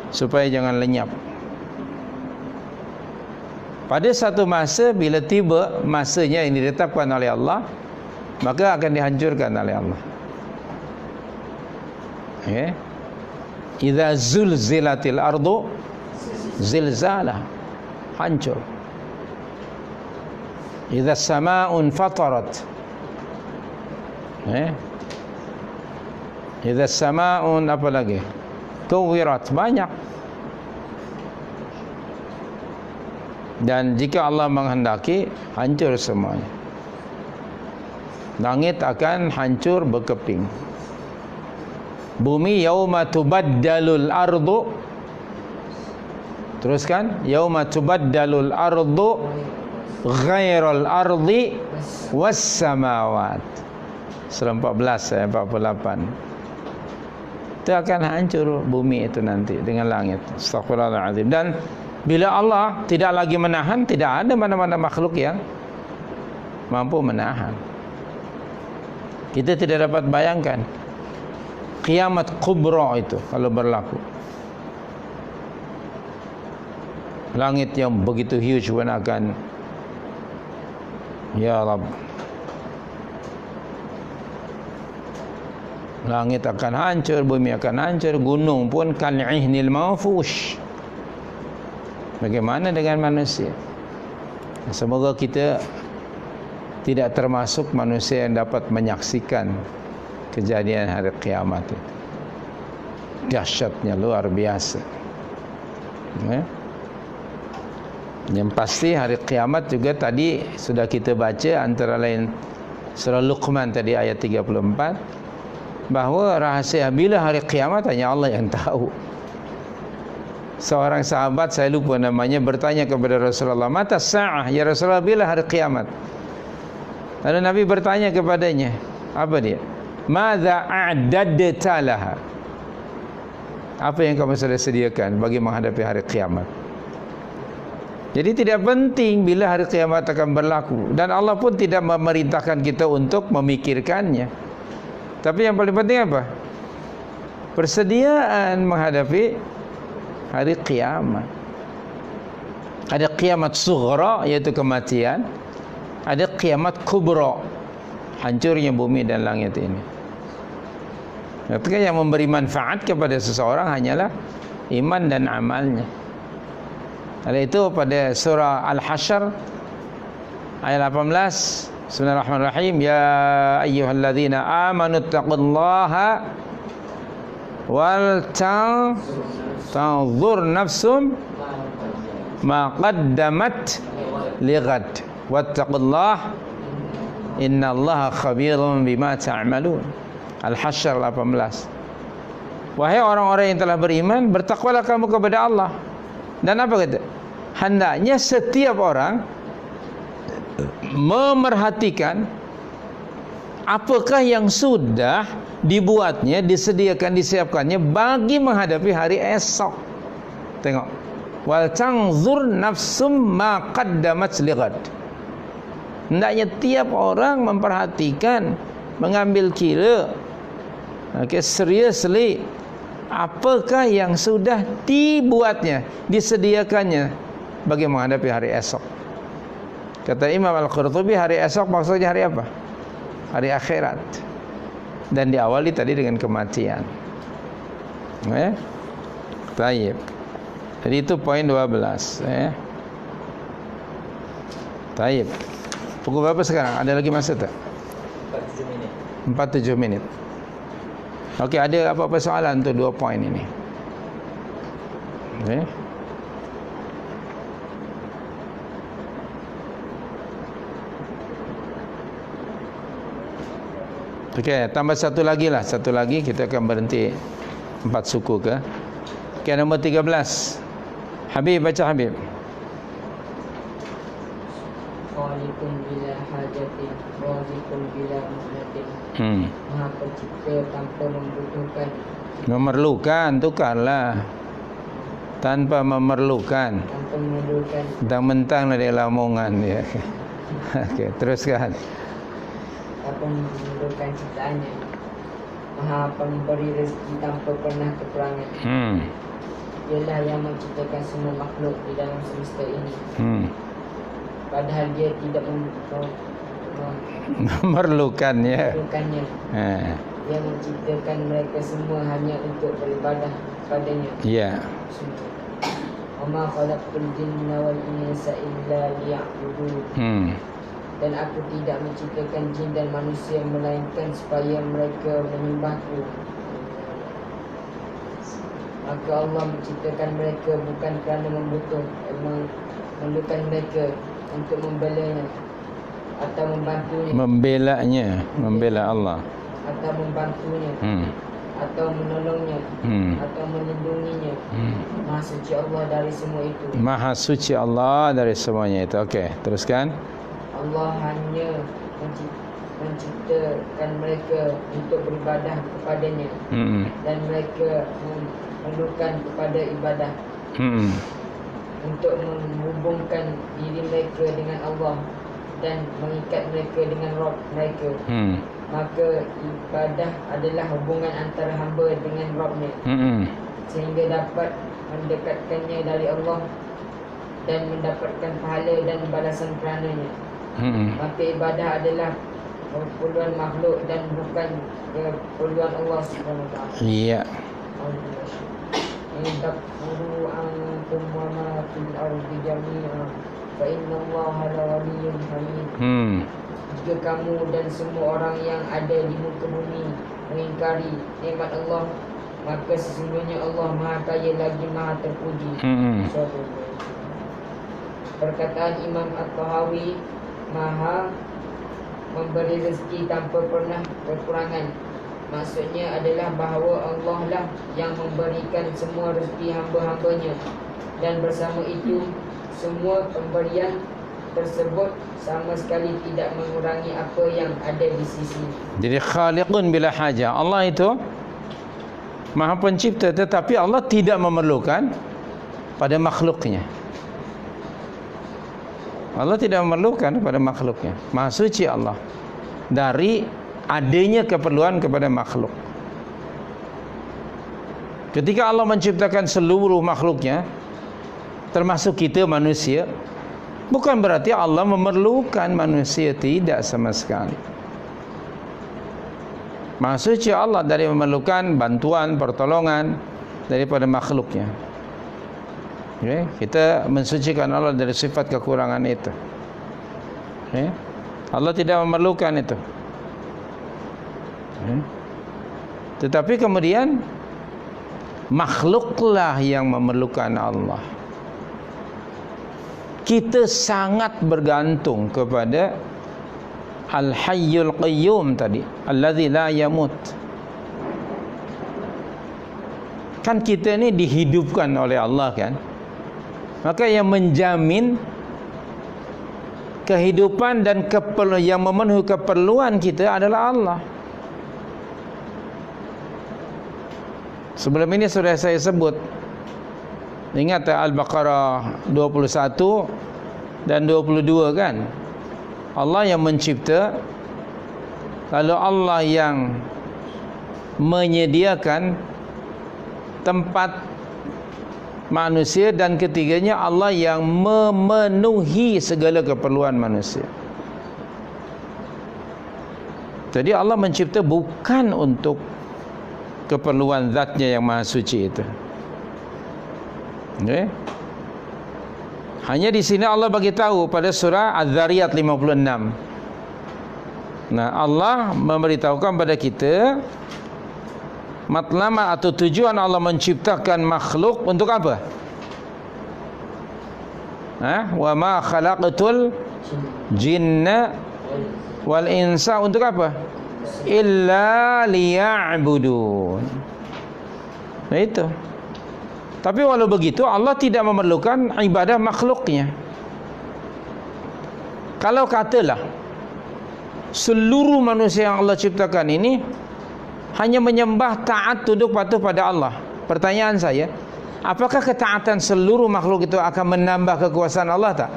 supaya jangan lenyap. Pada satu masa, bila tiba masanya yang ditetapkan oleh Allah, maka akan dihancurkan oleh Allah. Idza zulzilatil ardu zilzalah, hancur. Idza samaa'un fatarat, idza samaa'un apa lagi? Kuwirat, banyak. Dan jika Allah menghendaki, hancur semuanya. Langit akan hancur berkeping. Bumi yauma tubaddalul ardu Teruskan, yauma tubaddalul ardu ghairal ardi was samawat. Surah 14 ayat 48. Itu akan hancur bumi itu nanti dengan langit. Astagfirullahaladzim. Dan bila Allah tidak lagi menahan, tidak ada mana-mana makhluk yang mampu menahan. Kita tidak dapat bayangkan kiamat kubra itu kalau berlaku. Langit yang begitu huge pun akan, ya Rabb, langit akan hancur, bumi akan hancur, gunung pun kal'ihnil manfush. Bagaimana dengan manusia? Semoga kita tidak termasuk manusia yang dapat menyaksikan kejadian hari kiamat itu. Dahsyatnya luar biasa. Yang pasti hari kiamat juga tadi sudah kita baca, antara lain surah Luqman tadi ayat 34, bahawa rahasia bila hari kiamat hanya Allah yang tahu. Seorang sahabat, saya lupa namanya, bertanya kepada Rasulullah, mata sa'ah ya Rasulullah, bila hari kiamat? Lalu Nabi bertanya kepadanya, apa dia? Madza a'dadta laha? Apa yang kamu sudah sediakan bagi menghadapi hari kiamat? Jadi tidak penting bila hari kiamat akan berlaku, dan Allah pun tidak memerintahkan kita untuk memikirkannya. Tapi yang paling penting apa? Persediaan menghadapi hari kiamat. Ada kiamat sughra, yaitu kematian. Ada kiamat kubra, hancurnya bumi dan langit ini. Ketika yang memberi manfaat kepada seseorang hanyalah iman dan amalnya. Oleh itu pada surah Al-Hasyr ayat 18, Bismillahirrahmanirrahim, ya ayyuhalladzina amanu taqullaha wal tanzur nafsum ma qaddamat lighad wattaqullah innallaha khabirun bima ta'malun. Al-Hasyr 18. Wahai orang-orang yang telah beriman, bertakwalah kamu kepada Allah. Dan apa kata? Hendaknya setiap orang memerhatikan apakah yang sudah dibuatnya, disediakan, disiapkannya bagi menghadapi hari esok. Tengok, wal tanzur nafsum ma qaddamat lighad. Hendaknya tiap orang memperhatikan, mengambil kira, seriously, apakah yang sudah dibuatnya, disediakannya bagi menghadapi hari esok. Kata Imam Al-Qurtubi, hari esok maksudnya hari apa? Hari akhirat. Dan diawali tadi dengan kematian. Baik. Jadi itu poin 12. Baik. Pukul berapa sekarang? Ada lagi masa tak? 47 minit. Okey, ada apa-apa soalan untuk 2 poin ini? Okey. Okey, tambah satu lagi lah. Satu lagi kita akan berhenti 4 suku ke. Okey, nombor 13. Habib, baca Habib. Khaliqun bila hajatin, Khaliqun bila muhnatin. Maha pencipta tanpa membutuhkan. Memerlukan, tukarlah. Tanpa memerlukan. Tanpa memerlukan. Mentang-mentang dari lamongan dia. Okey, teruskan. Tanpa memerlukan ciptaannya. Maha pemberi rezeki tanpa pernah kekurangan. Dialah yang menciptakan semua makhluk di dalam semesta ini. Padahal dia tidak memerlukannya. Dia menciptakan mereka semua hanya untuk beribadah padanya. Ya. Wa ma khalaqtul jinna wal insa illa liya'budun. Dan aku tidak menciptakan jin dan manusia melainkan supaya mereka menyembahku. Maka Allah menciptakan mereka bukan kerana memerlukan mereka untuk membelanya atau membantunya. Membela Allah. Atau membantunya. atau menolongnya atau melindunginya. Maha suci Allah dari semua itu. Maha suci Allah dari semuanya itu. Okey, teruskan. Allah hanya menciptakan mereka untuk beribadah kepadanya, dan mereka memerlukan kepada ibadah, untuk menghubungkan diri mereka dengan Allah dan mengikat mereka dengan Rabb mereka. Maka ibadah adalah hubungan antara hamba dengan Rabbnya, sehingga dapat mendekatkannya dari Allah dan mendapatkan pahala dan balasan kerananya. Maka ibadah adalah keperluan makhluk dan bukan keperluan Allah SWT. Ya. Indakuru antum wa ma fil ardi jami'a fa inna Allaha lawaliyyun hamid. Jika kamu dan semua orang yang ada di muka bumi mengingkari nikmat Allah, maka sesungguhnya Allah Maha Kaya lagi Maha Terpuji. Perkataan Imam At-Tahawi, Maha memberi rezeki tanpa pernah kekurangan, maksudnya adalah bahawa Allah lah yang memberikan semua rezeki hamba-hambanya, dan bersama itu semua pemberian tersebut sama sekali tidak mengurangi apa yang ada di sisi. Jadi khaliqun bila haja. Allah itu Maha Pencipta, tetapi Allah tidak memerlukan pada makhluknya. Allah tidak memerlukan pada makhluknya. Maha suci Allah dari adanya keperluan kepada makhluk. Ketika Allah menciptakan seluruh makhluknya, termasuk kita manusia, bukan berarti Allah memerlukan manusia, tidak sama sekali. Maha suci Allah dari memerlukan bantuan, pertolongan daripada makhluknya. Okay? Kita mensucikan Allah dari sifat kekurangan itu. Okay? Allah tidak memerlukan itu. Okay? Tetapi kemudian makhluklah yang memerlukan Allah. Kita sangat bergantung kepada Al-Hayyul Qayyum tadi, Allazi la yamut. Kan kita ni dihidupkan oleh Allah kan? Maka yang menjamin kehidupan dan yang memenuhi keperluan kita adalah Allah. Sebelum ini sudah saya sebut, ingat Al-Baqarah 21 dan 22 kan? Allah yang mencipta, lalu Allah yang menyediakan tempat manusia, dan ketiganya Allah yang memenuhi segala keperluan manusia. Jadi Allah mencipta bukan untuk keperluan zatnya yang maha suci itu. Okay? Hanya di sini Allah bagi tahu pada surah Az-Zariyat 56. Nah, Allah memberitahukan pada kita matlamat atau tujuan Allah menciptakan makhluk untuk apa? Wa ma khalaqatul jinna wal insa, untuk apa? Illa liya'budun. Nah itu. Tapi walau begitu Allah tidak memerlukan ibadah makhluknya. Kalau katalah seluruh manusia yang Allah ciptakan ini hanya menyembah, taat, tunduk patuh pada Allah, pertanyaan saya, apakah ketaatan seluruh makhluk itu akan menambah kekuasaan Allah tak?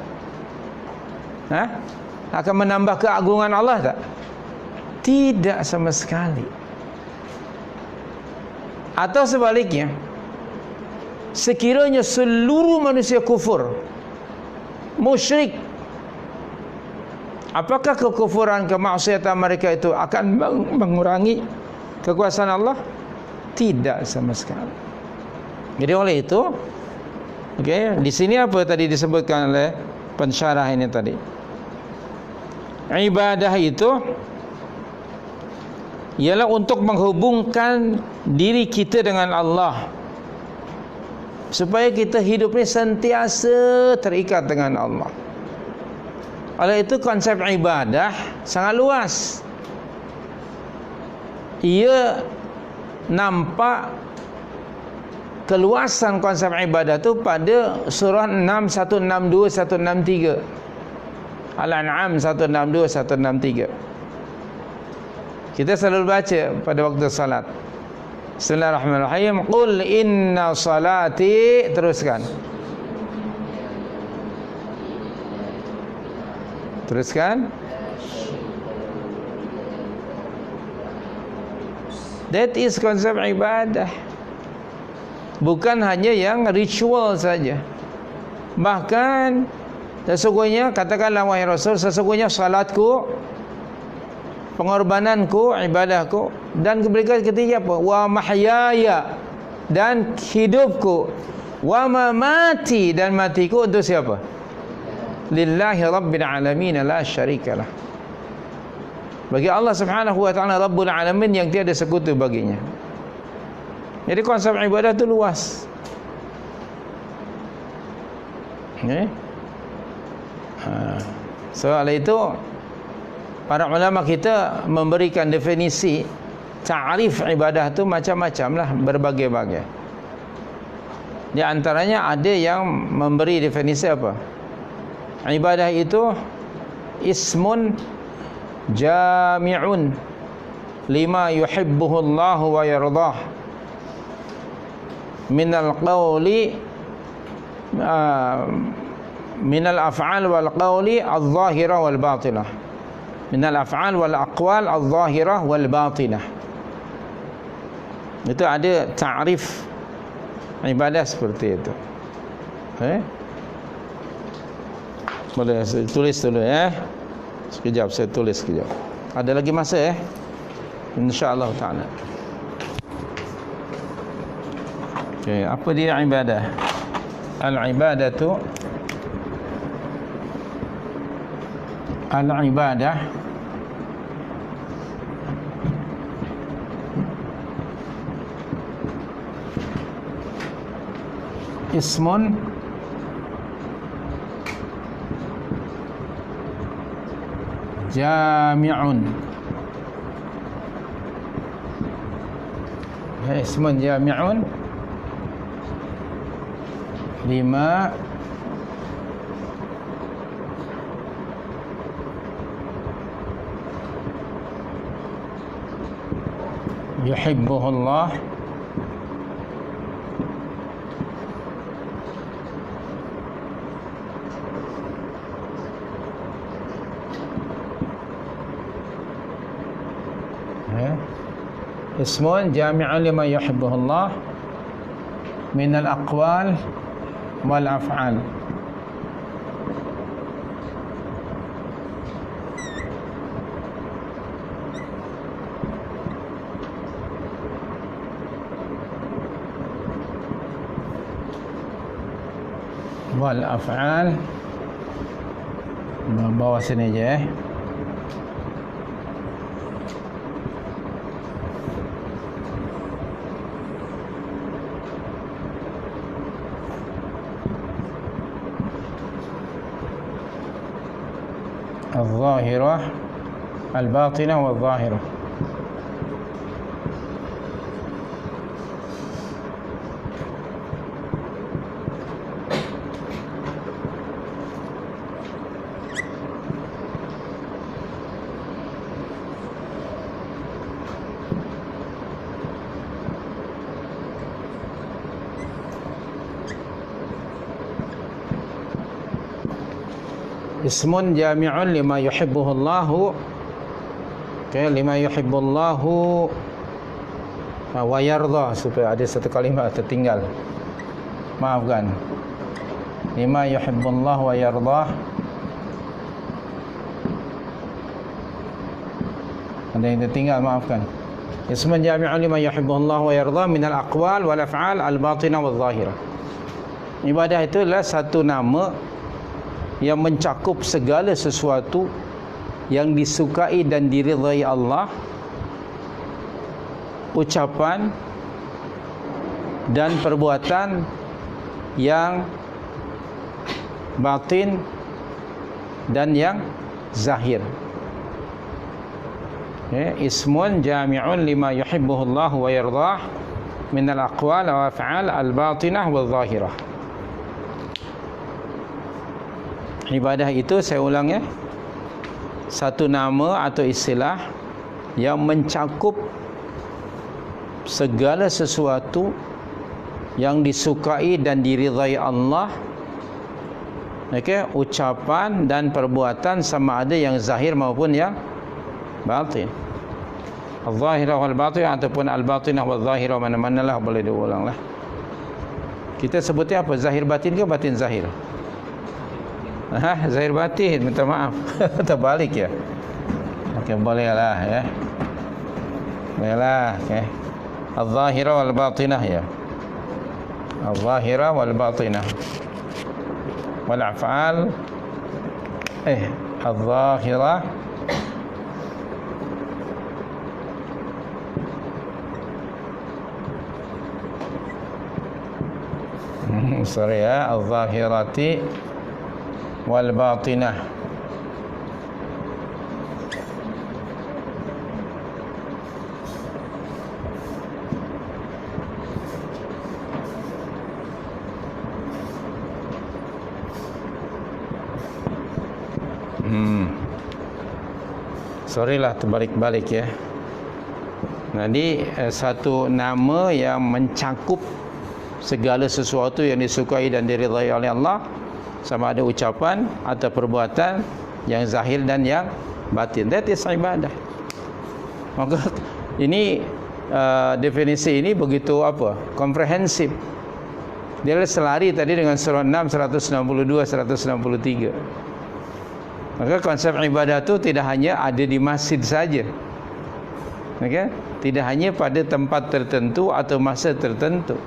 Akan menambah keagungan Allah tak? Tidak sama sekali. Atau sebaliknya, sekiranya seluruh manusia kufur, musyrik, apakah kekufuran, kemaksiatan mereka itu akan mengurangi kekuasaan Allah? Tidak sama sekali. Jadi oleh itu, di sini apa tadi disebutkan oleh pensyarah ini tadi? Ibadah itu ialah untuk menghubungkan diri kita dengan Allah, supaya kita hidup ini sentiasa terikat dengan Allah. Oleh itu konsep ibadah sangat luas. Ia nampak keluasan konsep ibadah tu pada surah 6, 162, 163. Al-An'am 162, 163. Kita selalu baca pada waktu salat. Bismillahirrahmanirrahim. Qul inna salati, teruskan. Teruskan. That is konsep ibadah. Bukan hanya yang ritual saja. Bahkan sesungguhnya, katakanlah wahai Rasul, sesungguhnya salatku, pengorbananku, ibadahku, dan berikut ketiga apa? Wa mahyaya, dan hidupku, wa mamati, dan matiku untuk siapa? Lillahi rabbil alamin la syarikalah. Bagi Allah Subhanahu wa taala Rabbul alamin yang tiada sekutu baginya. Jadi konsep ibadah itu luas. Okay? Soal itu para ulama kita memberikan definisi ta'rif ibadah itu macam-macam lah, berbagai-bagai. Di antaranya ada yang memberi definisi apa? Ibadah itu ismun jami'un lima yuhibbuhu Allah wa yardah minal qawli minal af'al wal qawli al-zahirah wal batinah, minal af'al wal aqwal al-zahirah wal batinah. Itu ada ta'rif ibadah seperti itu. Boleh saya tulis dulu sekejap, saya tulis sekejap. Ada lagi masa InsyaAllah ta'ala. Okay, apa dia ibadah? Al-ibadatu, al-ibadah ismun jami'un, ismun jami'un lima yuhibbuhu Allah ismun jami'un lima yuhibbuhu Allah min al-aqwal wal af'al. Wal af'al bawah sini je الظاهرة الباطنة والظاهرة. Ismun jami'un lima yuhibbuhullahu, lima yuhibbullahu wa yarda, supaya ada satu kalimat tertinggal, maafkan. Lima yuhibbullahu wa yarda, ada yang tertinggal, maafkan. Ismun jami'un lima yuhibbullahu wa yarda minal aqwal wal af'al al batinah wal zahirah. Ibadah itu adalah satu nama yang mencakup segala sesuatu yang disukai dan diridhai Allah, ucapan dan perbuatan yang batin dan yang zahir. Ismun jami'un lima yuhibbuhu Allah wa yardah min al-aqwal wa af'al al-batinah wal zahirah. Ibadah itu, saya ulang ya, satu nama atau istilah yang mencakup segala sesuatu yang disukai dan diridhai Allah, ucapan dan perbuatan sama ada yang zahir maupun yang batin. Al-zahirah wal batinah ataupun al-batinah wal zahirah, mana-manalah boleh diulang lah. Kita sebutnya apa? Zahir batin ke batin zahir? Zahir batin, minta maaf. Terbalik ya. Okey, bolehlah ya. Bolehlah, okey. Al-zahirah wal batinah ya. Al-zahirah wal batinah. Wal af'al al-zahirah sorry ya, al-zahirati wal batinah. Sorry lah, terbalik-balik ya. Jadi satu nama yang mencakup segala sesuatu yang disukai dan diridhai oleh Allah, sama ada ucapan atau perbuatan yang zahir dan yang batin. That is ibadah. Maka ini definisi ini begitu apa? Komprehensif. Dia selari tadi dengan surah 6, 162, 163. Maka konsep ibadah itu tidak hanya ada di masjid saja. Okay? Tidak hanya pada tempat tertentu atau masa tertentu.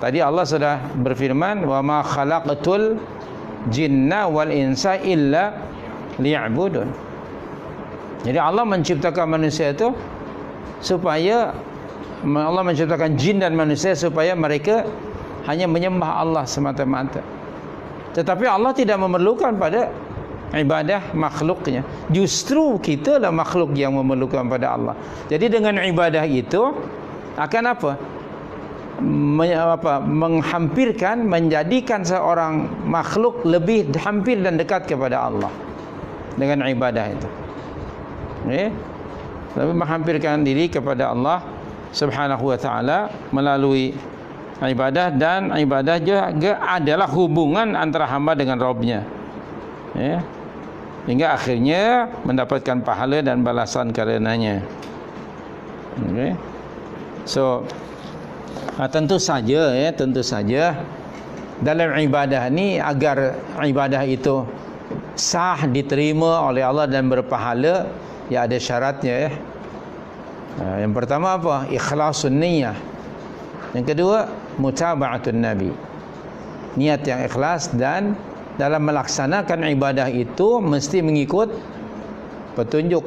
Tadi Allah sudah berfirman, wa ma khalaqatul jinna wal insa illa liya'budun. Jadi Allah menciptakan manusia itu supaya, Allah menciptakan jin dan manusia supaya mereka hanya menyembah Allah semata-mata. Tetapi Allah tidak memerlukan pada ibadah makhluknya. Justru kita lah makhluk yang memerlukan pada Allah. Jadi dengan ibadah itu akan apa? Menghampirkan, menjadikan seorang makhluk lebih hampir dan dekat kepada Allah dengan ibadah itu. Lebih menghampirkan diri kepada Allah Subhanahu wa taala melalui ibadah, dan ibadah juga adalah hubungan antara hamba dengan Rabb-nya. Hingga akhirnya mendapatkan pahala dan balasan karenanya. So tentu saja dalam ibadah ni, agar ibadah itu sah, diterima oleh Allah dan berpahala, ya ada syaratnya ya. Yang pertama apa? Ikhlasun niyyah. Yang kedua, mutaba'atun nabi. Niat yang ikhlas, dan dalam melaksanakan ibadah itu mesti mengikut petunjuk,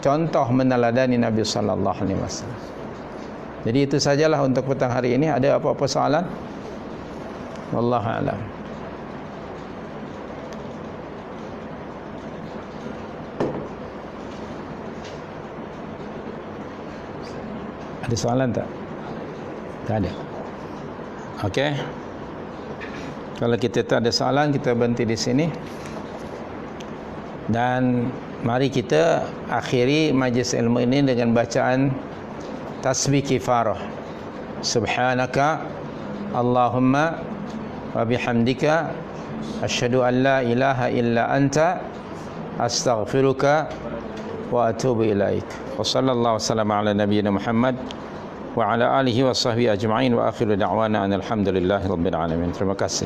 contoh meneladani Nabi sallallahu alaihi wasallam. Jadi itu sajalah untuk petang hari ini. Ada apa-apa soalan? Wallahu a'lam. Ada soalan tak? Tak ada. Okey. Kalau kita tak ada soalan, kita berhenti di sini. Dan mari kita akhiri majlis ilmu ini dengan bacaan tasbih kifarah. Subhanaka Allahumma wa bihamdika asyhadu an la ilaha illa anta astaghfiruka wa atubu ilaik. Wa sallallahu wasallam ala nabiyyina Muhammad wa ala alihi wa sahbihi ajma'in, wa akhiru da'wana alhamdulillahi rabbil alamin. Terima kasih.